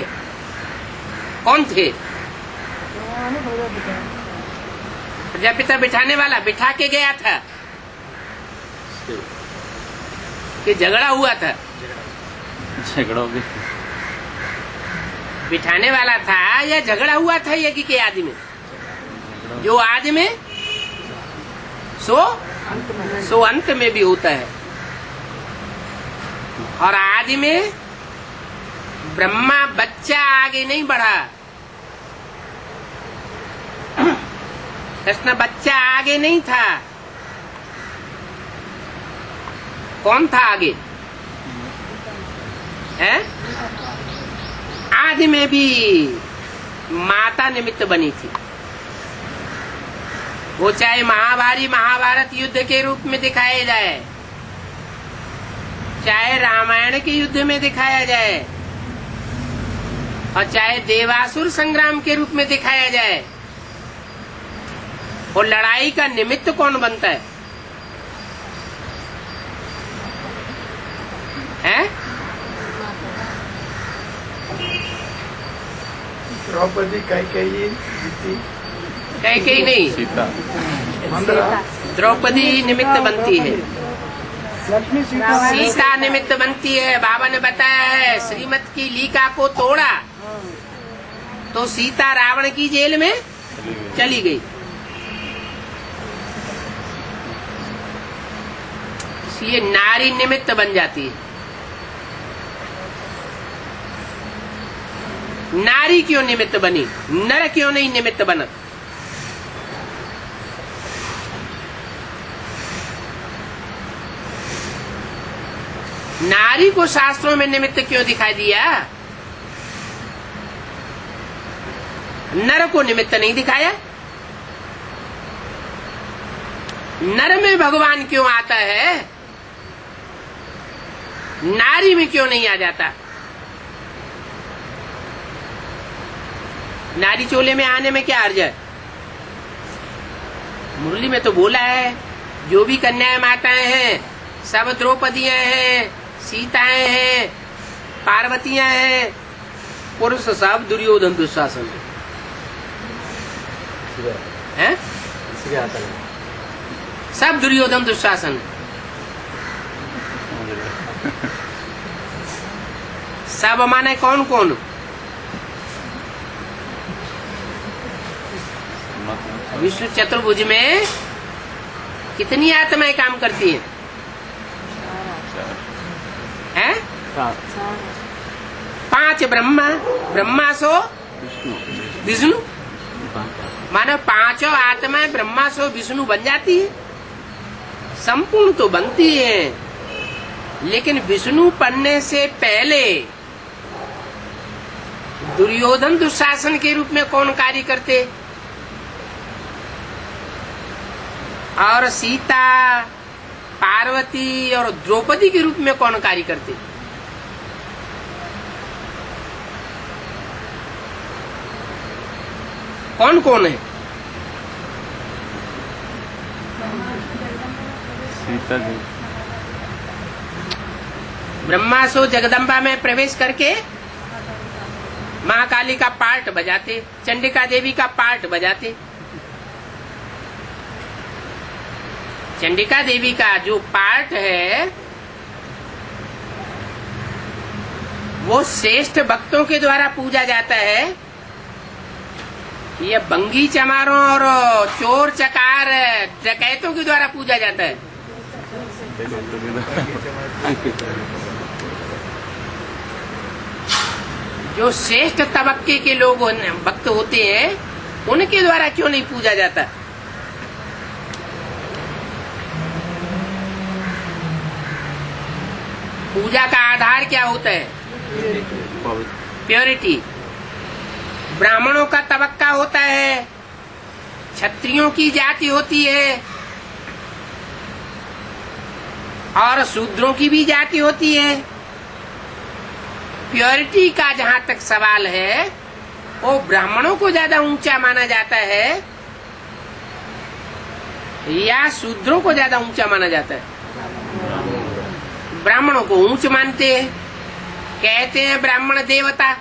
कौन थे? प्रजापिता बिठाने वाला बिठा के गया था कि झगड़ा हुआ था? झगड़ा हो गया। बिठाने वाला था या झगड़ा हुआ था यज्ञ के आदि में? जो आदि में सो अंत में भी होता है। और आदि में ब्रह्मा बच्चा आगे नहीं बढ़ा, कृष्ण बच्चा आगे नहीं था। कौन था आगे? है? आदि में भी माता निमित्त बनी थी। वो चाहे महाभारत युद्ध के रूप में दिखाया जाए, चाहे रामायण के युद्ध में दिखाया जाए, और चाहे देवासुर संग्राम के रूप में दिखाया जाए, वो लड़ाई का निमित्त कौन बनता है? हैं? द्रौपदी कैकेयी जीती। कैकेयी नहीं, सीता। द्रौपदी निमित्त बनती है, लक्ष्मी सीता सीता निमित्त बनती है। बाबा ने बताया है, श्रीमत की लीका को तोड़ा तो सीता रावण की जेल में चली गई। ये नारी निमित्त बन जाती है। नारी क्यों निमित्त बनी? नर क्यों नहीं निमित्त बना? नारी को शास्त्रों में निमित्त क्यों दिखाई दिया? नर को निमित्त नहीं दिखाया? नर में भगवान क्यों आता है, नारी में क्यों नहीं आ जाता? नारी चोले में आने में क्या अर्ज है? मुरली में तो बोला है, जो भी कन्याएं माताएं हैं सब द्रौपदियां हैं, सीताएं हैं, पार्वतियां हैं, पुरुष सब दुर्योधन दुशासन है, सब दुर्योधन दुशासन। सब माने कौन कौन? विष्णु चतुर्भुज में कितनी आत्माएं काम करती हैं? हैं? 5 ब्रह्मा सो विष्णु, मानो 5 आत्माएं ब्रह्मा सो विष्णु बन जाती है। संपूर्ण तो बनती है, लेकिन विष्णु बनने से पहले दुर्योधन दुशासन के रूप में कौन कार्य करते, और सीता, पार्वती और द्रौपदी के रूप में कौन कार्य करते? कौन कौन है? सीता जी। ब्रह्मा सो जगदम्बा में प्रवेश करके महाकाली का पार्ट बजाते, चंडिका देवी का पार्ट बजाते। चंडिका देवी का जो पार्ट है वो श्रेष्ठ भक्तों के द्वारा पूजा जाता है। ये बंगी चमारों और चोर चकार डकैतों के द्वारा पूजा जाता है। जो श्रेष्ठ तबक्के के लोग भक्त होते हैं उनके द्वारा क्यों नहीं पूजा जाता? पूजा का आधार क्या होता है? प्योरिटी। ब्राह्मणों का तबक्का होता है, क्षत्रियों की जाति होती है और शूद्रों की भी जाति होती है। प्योरिटी का जहाँ तक सवाल है वो ब्राह्मणों को ज्यादा ऊंचा माना जाता है या शूद्रों को ज्यादा ऊंचा माना जाता है? ब्राह्मणों को ऊंच मानते हैं, कहते हैं ब्राह्मण देवता,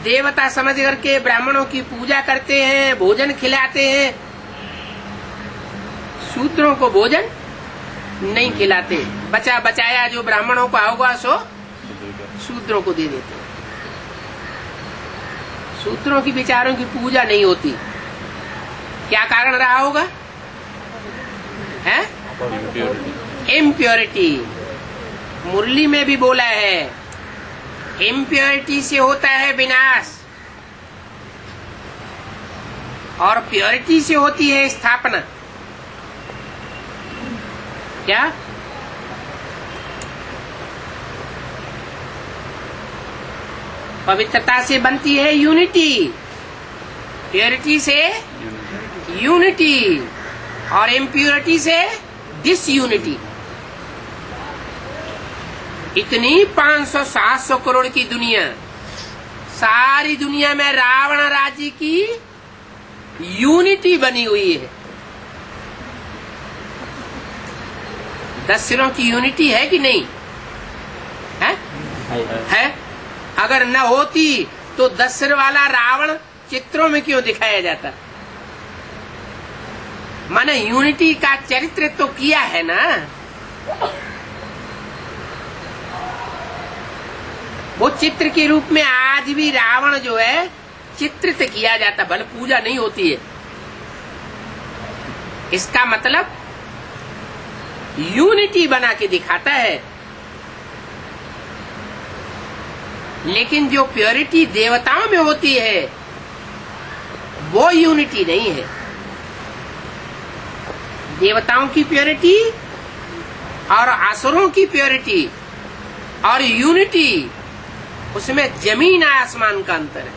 देवता समझ करके ब्राह्मणों की पूजा करते हैं, भोजन खिलाते हैं। शूद्रों को भोजन नहीं खिलाते, बचा बचाया जो ब्राह्मणों को होगा सो शूद्रों को दे देते। शूद्रों की विचारों की पूजा नहीं होती। क्या कारण रहा होगा? है इम्प्योरिटी। मुरली में भी बोला है, इम्प्योरिटी से होता है विनाश और प्योरिटी से होती है स्थापना। क्या? पवित्रता से बनती है यूनिटी, प्योरिटी से यूनिटी और इम्प्योरिटी से डिसयूनिटी। इतनी 500-700 करोड़ की दुनिया, सारी दुनिया में रावण राज्य की यूनिटी बनी हुई है। 10 सिरों की यूनिटी है कि नहीं है? अगर न होती तो 10 सिर वाला रावण चित्रों में क्यों दिखाया जाता? माने यूनिटी का चरित्र तो किया है ना। वो चित्र के रूप में आज भी रावण जो है चित्रित किया जाता, भले पूजा नहीं होती है। इसका मतलब यूनिटी बना के दिखाता है। लेकिन जो प्योरिटी देवताओं में होती है वो यूनिटी नहीं है। देवताओं की प्योरिटी और असुरों की प्योरिटी और यूनिटी, उसमें जमीन आसमान का अंतर है।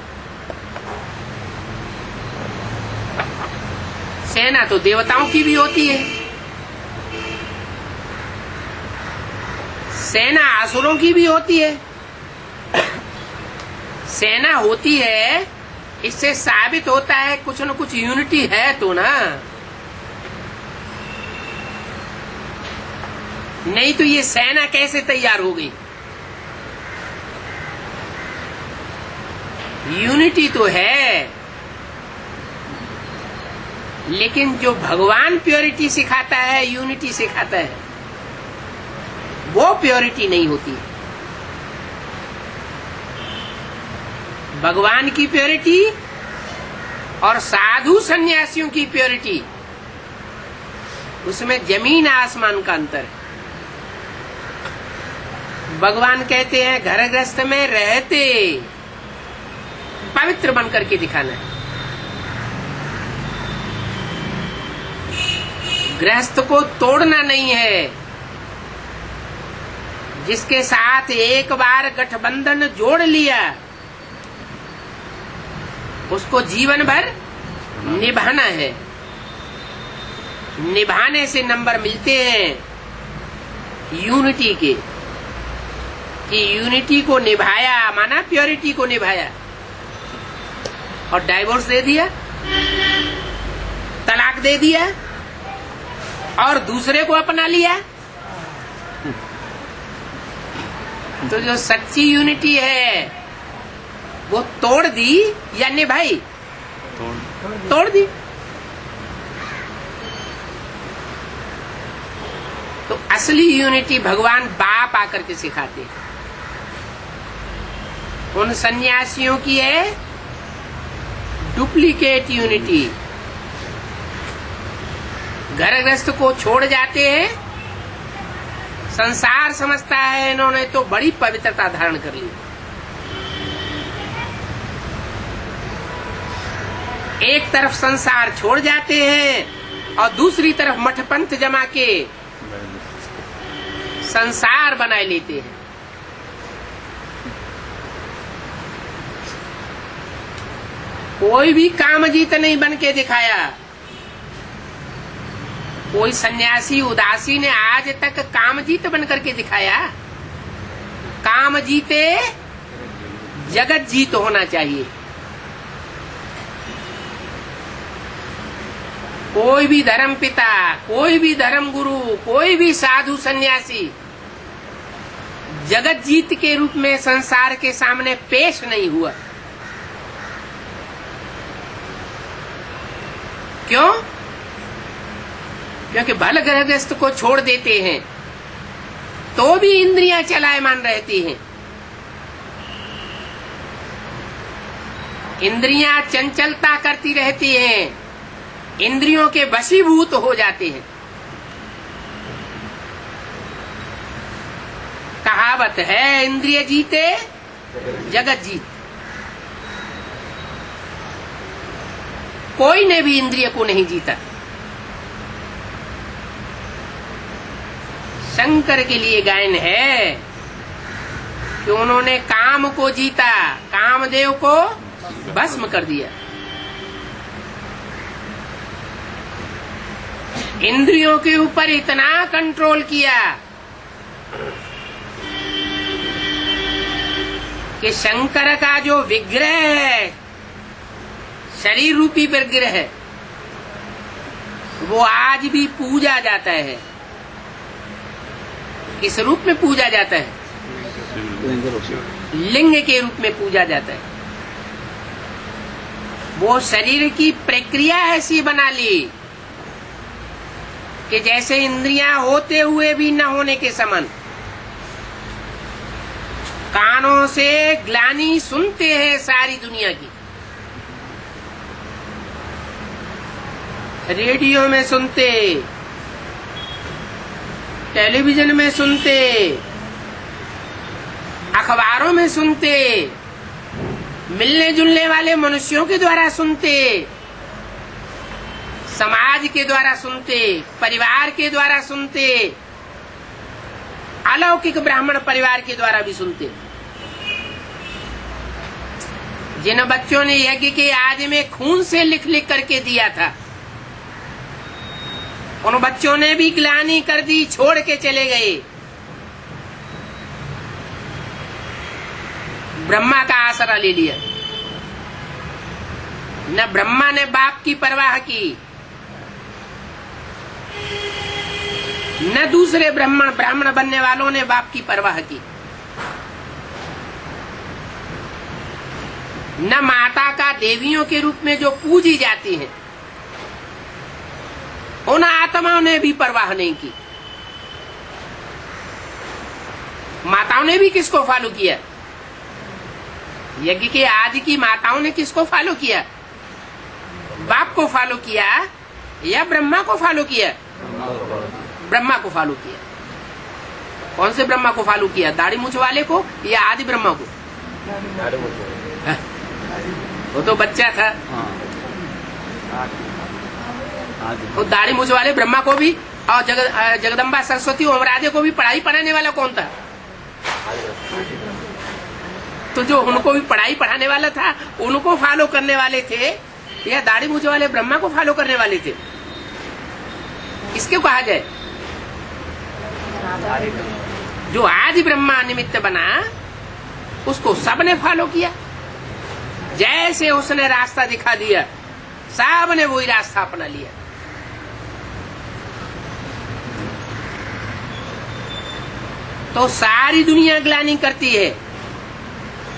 सेना तो देवताओं की भी होती है, सेना असुरों की भी होती है। सेना होती है, इससे साबित होता है कुछ न कुछ यूनिटी है तो ना। नहीं तो ये सेना कैसे तैयार हो गई? यूनिटी तो है, लेकिन जो भगवान प्योरिटी सिखाता है, यूनिटी सिखाता है, वो प्योरिटी नहीं होती। भगवान की प्योरिटी और साधु सन्यासियों की प्योरिटी, उसमें जमीन आसमान का अंतर है। भगवान कहते हैं घर गृहस्थ में रहते पवित्र बन करके दिखाना है। गृहस्थ को तोड़ना नहीं है। जिसके साथ एक बार गठबंधन जोड़ लिया उसको जीवन भर निभाना है। निभाने से नंबर मिलते हैं यूनिटी के, कि यूनिटी को निभाया माना प्योरिटी को निभाया। और डाइवोर्स दे दिया, तलाक दे दिया और दूसरे को अपना लिया, तो जो सच्ची यूनिटी है वो तोड़ दी या निभाई? तोड़ दी। तो असली यूनिटी भगवान बाप आकर के सिखाते हैं। उन सन्यासियों की है डुप्लीकेट यूनिटी। घर गृहस्थ को छोड़ जाते हैं, संसार समझता है इन्होंने तो बड़ी पवित्रता धारण कर ली। एक तरफ संसार छोड़ जाते हैं और दूसरी तरफ मठ पंथ जमा के संसार बनाए लेते हैं। कोई भी कामजीत नहीं बन के दिखाया। कोई सन्यासी उदासी ने आज तक कामजीत बन करके दिखाया? काम जीते जगत जीत होना चाहिए। कोई भी धर्म पिता, कोई भी धर्म गुरु, कोई भी साधु सन्यासी जगत जीत के रूप में संसार के सामने पेश नहीं हुआ। क्यों? क्योंकि भल गृहस्थ को छोड़ देते हैं तो भी इंद्रियां चलायमान रहती हैं। इंद्रियां चंचलता करती रहती हैं, इंद्रियों के वशीभूत हो जाते हैं। कहावत है, इंद्रिय जीते जगत जीत। कोई ने भी इंद्रिय को नहीं जीता। शंकर के लिए गायन है कि उन्होंने काम को जीता, कामदेव को भस्म कर दिया। इंद्रियों के ऊपर इतना कंट्रोल किया कि शंकर का जो विग्रह है, शरीर रूपी विग्रह है, वो आज भी पूजा जाता है। किस रूप में पूजा जाता है? लिंग के रूप में पूजा जाता है। वो शरीर की प्रक्रिया ऐसी बना ली कि जैसे इंद्रियां होते हुए भी न होने के समान। कानों से ग्लानि सुनते हैं सारी दुनिया की, रेडियो में सुनते, टेलीविजन में सुनते, अखबारों में सुनते, मिलने जुलने वाले मनुष्यों के द्वारा सुनते, समाज के द्वारा सुनते, परिवार के द्वारा सुनते, अलौकिक ब्राह्मण परिवार के द्वारा भी सुनते। जिन बच्चों ने यज्ञ के आदि में खून से लिख लिख करके दिया था, उन बच्चों ने भी ग्लानि कर दी, छोड़ के चले गए। ब्रह्मा का आसरा ले लिया। न ब्रह्मा ने बाप की परवाह की, न दूसरे ब्राह्मण बनने वालों ने बाप की परवाह की। न माता का देवियों के रूप में जो पूजी जाती है, उन आत्माओं ने भी परवाह नहीं की। माताओं ने भी किसको फॉलो किया? यज्ञ के आदि की माताओं ने किसको फॉलो किया? बाप को फॉलो किया या ब्रह्मा को फॉलो किया? ब्रह्मा को फॉलो किया। कौन से ब्रह्मा को फॉलो किया? दाढ़ी मूछ वाले को या आदि ब्रह्मा को? वो तो बच्चा था। वो दाढ़ी मूछ वाले ब्रह्मा को भी, और जगदम्बा सरस्वती और राधे को भी पढ़ाई पढ़ाने वाला कौन था? तो जो उनको भी पढ़ाई पढ़ाने वाला था, उनको फॉलो करने वाले थे या दाढ़ी मूछ वाले ब्रह्मा को फॉलो करने वाले थे? किसके कहा जाए? जो आदि ब्रह्मा निमित्त बना, उसको सबने फॉलो किया। जैसे उसने रास्ता दिखा दिया, सबने वही रास्ता अपना लिया। तो सारी दुनिया ग्लानि करती है।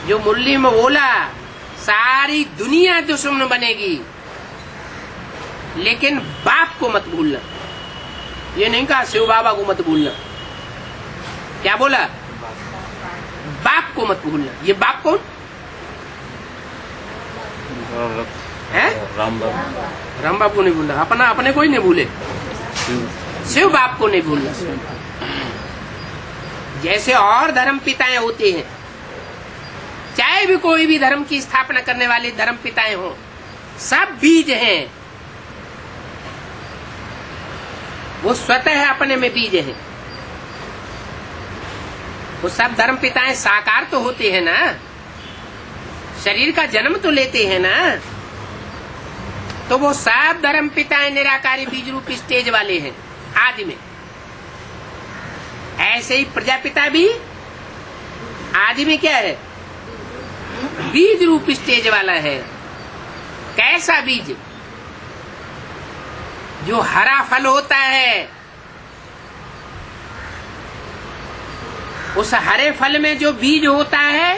जो मुरली में बोला, सारी दुनिया दुश्मन बनेगी, लेकिन बाप को मत भूलना। ये नहीं कहा शिव बाबा को मत भूलना। क्या बोला? बाप को मत भूलना। ये बाप कौन? हैं? राम राम बाप को नहीं भूलना, अपना अपने को ही नहीं भूले, शिव बाप को नहीं भूलना। जैसे और धर्म पिताएं होते हैं, चाहे भी कोई भी धर्म की स्थापना करने वाले धर्म पिताएं हो, सब बीज हैं, वो स्वतः अपने में बीज हैं। वो सब धर्म पिताएं साकार तो होते हैं ना, शरीर का जन्म तो लेते हैं ना, तो वो सब धर्म पिताएं निराकारी बीज रूप स्टेज वाले हैं आदि में। ऐसे ही प्रजापिता भी आदि में क्या है? बीज रूप स्टेज वाला है। कैसा बीज? जो हरा फल होता है, उस हरे फल में जो बीज होता है,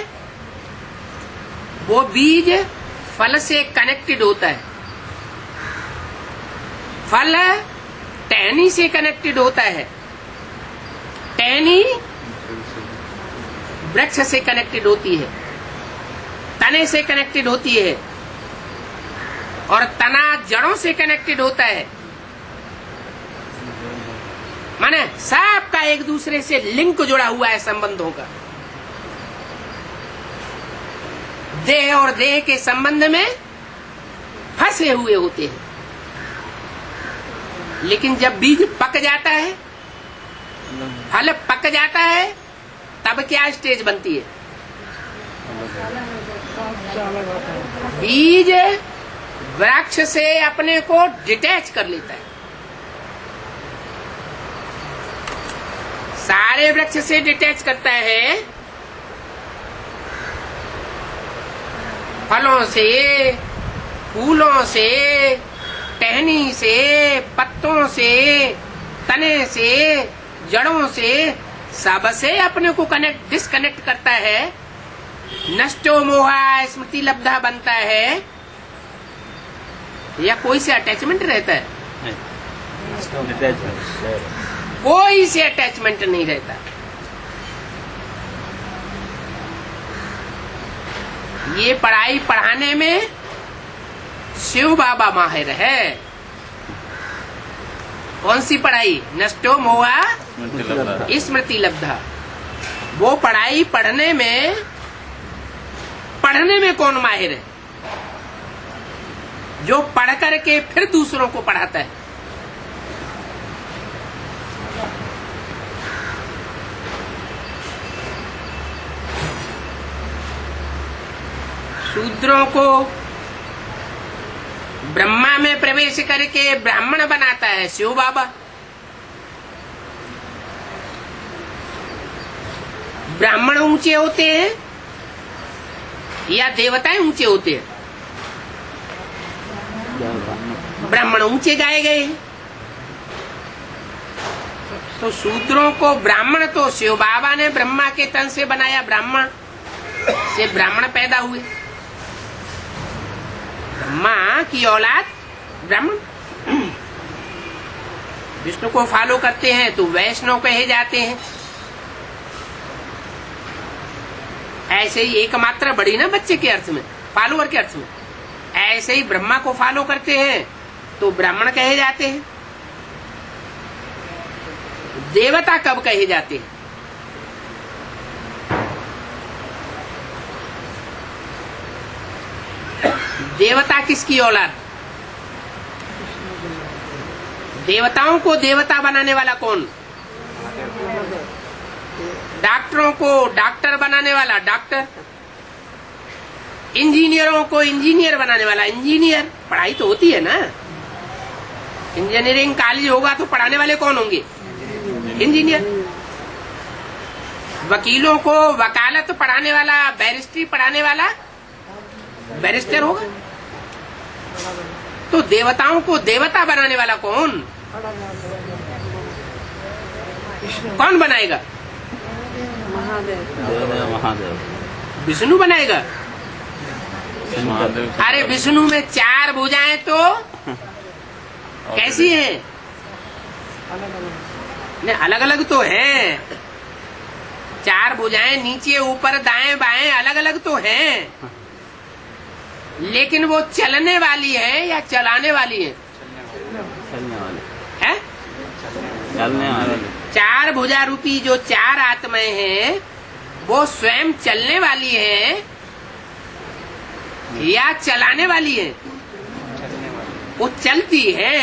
वो बीज फल से कनेक्टेड होता है। फल टहनी से कनेक्टेड होता है, टहनी वृक्ष से कनेक्टेड होती है, तने से कनेक्टेड होती है, और तना जड़ों से कनेक्टेड होता है। माने सबका एक दूसरे से लिंक जुड़ा हुआ है संबंधों का। देह और देह के संबंध में फंसे हुए होते हैं, लेकिन जब बीज पक जाता है, फल पक जाता है, तब क्या स्टेज बनती है? बीज वृक्ष से अपने को डिटैच कर लेता है। सारे वृक्ष से डिटैच करता है, फलों से, फूलों से, टहनी से, पत्तों से, तने से, जड़ों से, सबसे अपने को डिस्कनेक्ट करता है। नष्टो मोहा स्मृति लब्धा बनता है, या कोई से अटैचमेंट रहता है? कोई से अटैचमेंट नहीं रहता। ये पढ़ाई पढ़ाने में शिव बाबा माहिर है। कौन सी पढ़ाई? नष्टो मोहा स्मृति लब्धा। वो पढ़ाई पढ़ने में कौन माहिर है? जो पढ़ करके फिर दूसरों को पढ़ाता है। शूद्रों को ब्रह्मा में प्रवेश करके ब्राह्मण बनाता है शिव बाबा। ब्राह्मण ऊंचे होते हैं या देवताएं ऊंचे होते हैं? ब्राह्मण ऊंचे गाए गए। तो शूद्रों को ब्राह्मण तो शिव बाबा ने ब्रह्मा के तन से बनाया, ब्राह्मण से ब्राह्मण पैदा हुए। ब्रह्मा की औलाद ब्राह्मण। विष्णु को फॉलो करते हैं तो वैष्णव कहे जाते हैं। ऐसे ही एकमात्र बड़ी ना बच्चे के अर्थ में, फॉलोअर के अर्थ में। ऐसे ही ब्रह्मा को फॉलो करते हैं तो ब्राह्मण कहे जाते हैं। देवता कब कहे जाते हैं? देवता किसकी औलाद? देवताओं को देवता बनाने वाला कौन? डॉक्टरों को डॉक्टर बनाने वाला डॉक्टर। इंजीनियरों को इंजीनियर बनाने वाला इंजीनियर। पढ़ाई तो होती है ना। इंजीनियरिंग कॉलेज होगा तो पढ़ाने वाले कौन होंगे? इंजीनियर। वकीलों को वकालत पढ़ाने वाला, बैरिस्ट्री पढ़ाने वाला बैरिस्टर होगा। तो देवताओं को देवता बनाने वाला कौन? कौन बनाएगा? महादेव। विष्णु बनाएगा। अरे विष्णु में 4 भुजाएं तो कैसी हैं? नहीं, अलग अलग तो हैं। 4 भुजाएं नीचे ऊपर दाएं बाएं अलग अलग तो हैं, लेकिन वो चलने वाली है या चलाने वाली है? चलने वाले, है? चलने वाले। चार भुजा रूपी जो चार आत्माएं हैं वो स्वयं चलने वाली है या चलाने वाली है? वो चलती है,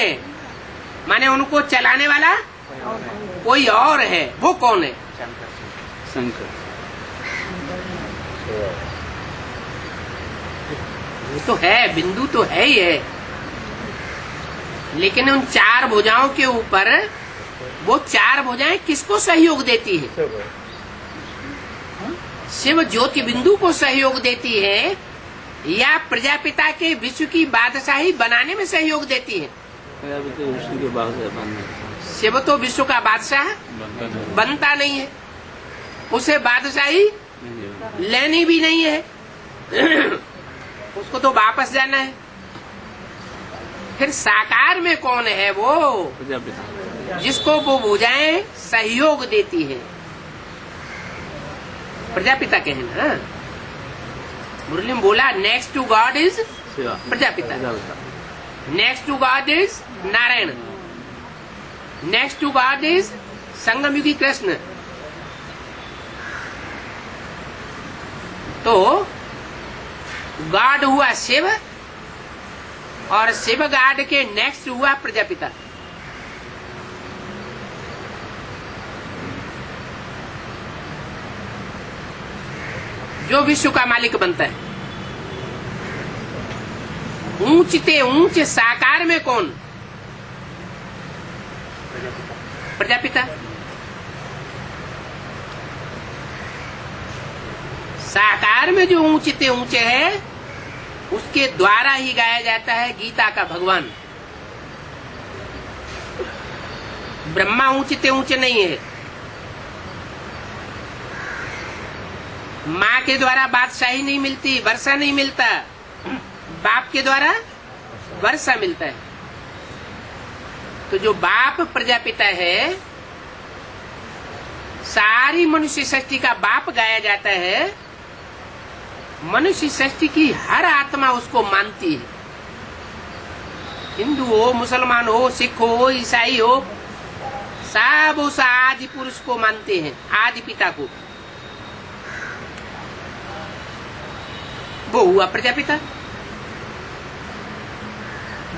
माने उनको चलाने वाला कोई और है। वो कौन है? शंकर। वो तो है, बिंदु तो है ही है, लेकिन उन चार भुजाओं के ऊपर वो चार भुजाएं किसको सहयोग देती है? शिव ज्योति बिंदु को सहयोग देती है या प्रजापिता के विश्व की बादशाही बनाने में सहयोग देती है? विष्णु के बाद शिव तो विश्व का बादशाह बनता नहीं है, उसे बादशाही लेनी भी नहीं है, उसको तो वापस जाना है। फिर साकार में कौन है वो? प्रजापिता, जिसको वो भुजाएं सहयोग देती है, प्रजापिता के है ना। मुरली में बोला next to God is Prajapita, next to God is Narayan, next to God is Sangam Yugi Krishna. तो गॉड हुआ शिव और शिव गॉड के नेक्स्ट हुआ प्रजापिता। जो विश्व का मालिक बनता है। ऊंचते ऊंच साकार में कौन? प्रजापिता। साकार में जो ऊंचते ऊंचे है उसके द्वारा ही गाया जाता है गीता का भगवान। ब्रह्मा ऊंचते ऊंचे नहीं है। माँ के द्वारा बादशाही नहीं मिलती, वर्षा नहीं मिलता, बाप के द्वारा वर्षा मिलता है। तो जो बाप प्रजापिता है, सारी मनुष्य सृष्टि का बाप गाया जाता है। मनुष्य सृष्टि की हर आत्मा उसको मानती है। हिंदू हो, मुसलमान हो, सिख हो, ईसाई हो, सब उस आदि पुरुष को मानते हैं, आदि पिता को। वो हुआ प्रजापिता।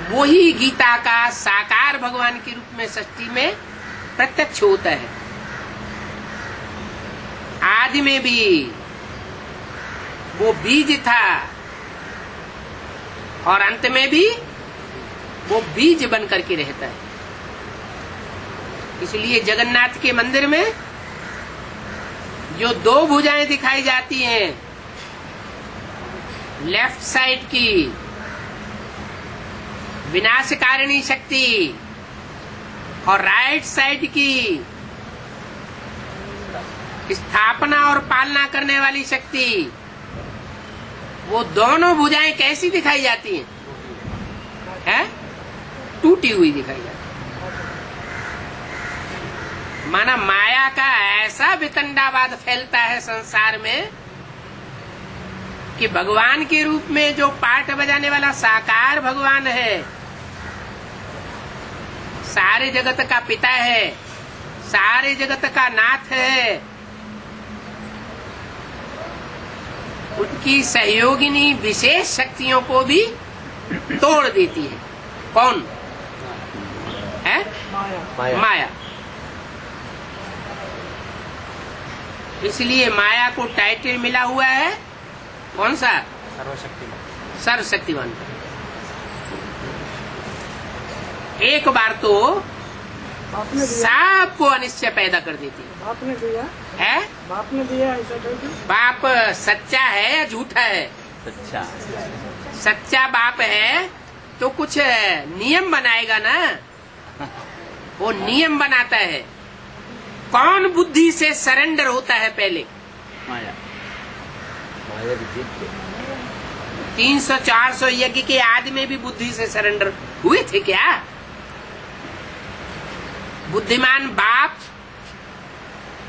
वही गीता का साकार भगवान के रूप में सृष्टि में प्रत्यक्ष होता है। आदि में भी वो बीज था और अंत में भी वो बीज बन करके रहता है। इसलिए जगन्नाथ के मंदिर में जो दो भुजाएं दिखाई जाती हैं, लेफ्ट साइड की विनाशकारिणी शक्ति और राइट साइड की स्थापना और पालना करने वाली शक्ति, वो दोनों भुजाएं कैसी दिखाई जाती हैं? है? टूटी हुई दिखाई जाती है। माना माया का ऐसा वितंडावाद फैलता है संसार में कि भगवान के रूप में जो पाठ बजाने वाला साकार भगवान है, सारे जगत का पिता है, सारे जगत का नाथ है, उनकी सहयोगिनी विशेष शक्तियों को भी तोड़ देती है। कौन है? माया। इसलिए माया को टाइटल मिला हुआ है कौन सा? सर्वशक्तिमान। एक बार तो सबको अनिश्चय पैदा कर देती है। बाप ने दिया है? बाप ने दिया ऐसा कहते? बाप सच्चा है या झूठा है? सच्चा। सच्चा बाप है तो कुछ नियम बनाएगा ना। वो नियम बनाता है। कौन बुद्धि से सरेंडर होता है पहले? माया। 300-400 यज्ञ के आदि में भी बुद्धि से सरेंडर हुए थे क्या? बुद्धिमान बाप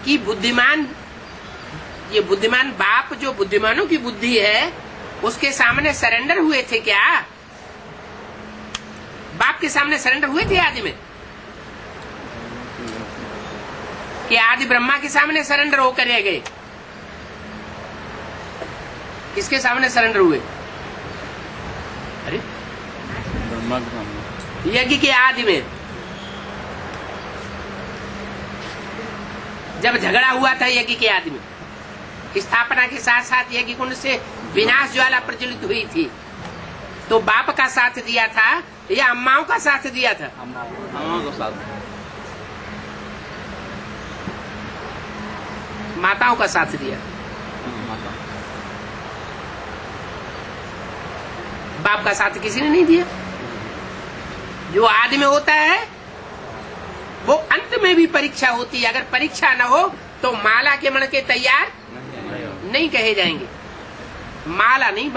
की बुद्धिमान, ये बुद्धिमान बाप जो बुद्धिमानों की बुद्धि है उसके सामने सरेंडर हुए थे क्या? बाप के सामने सरेंडर हुए थे आदि में? कि आदि ब्रह्मा के सामने सरेंडर होकर रह गए? किसके सामने सरेंडर हुए? अरे ब्रह्मा के सामने। यज्ञ के आदि में जब झगड़ा हुआ था यज्ञ के आदि में, स्थापना के साथ साथ यज्ञ कुंड से विनाश ज्वाला प्रज्वलित हुई थी, तो बाप का साथ दिया था या अम्माओं का साथ दिया था? अम्मा को साथ। माताओं का साथ दिया। माता। बाप का साथ किसी ने नहीं दिया। जो आदि में होता है वो अंत में भी परीक्षा होती है। अगर परीक्षा न हो तो माला के मण के तैयार नहीं कहे जाएंगे, माला नहीं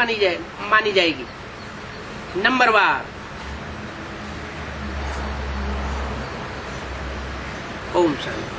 मानी जाएगी। नंबर वार। ओम शांति।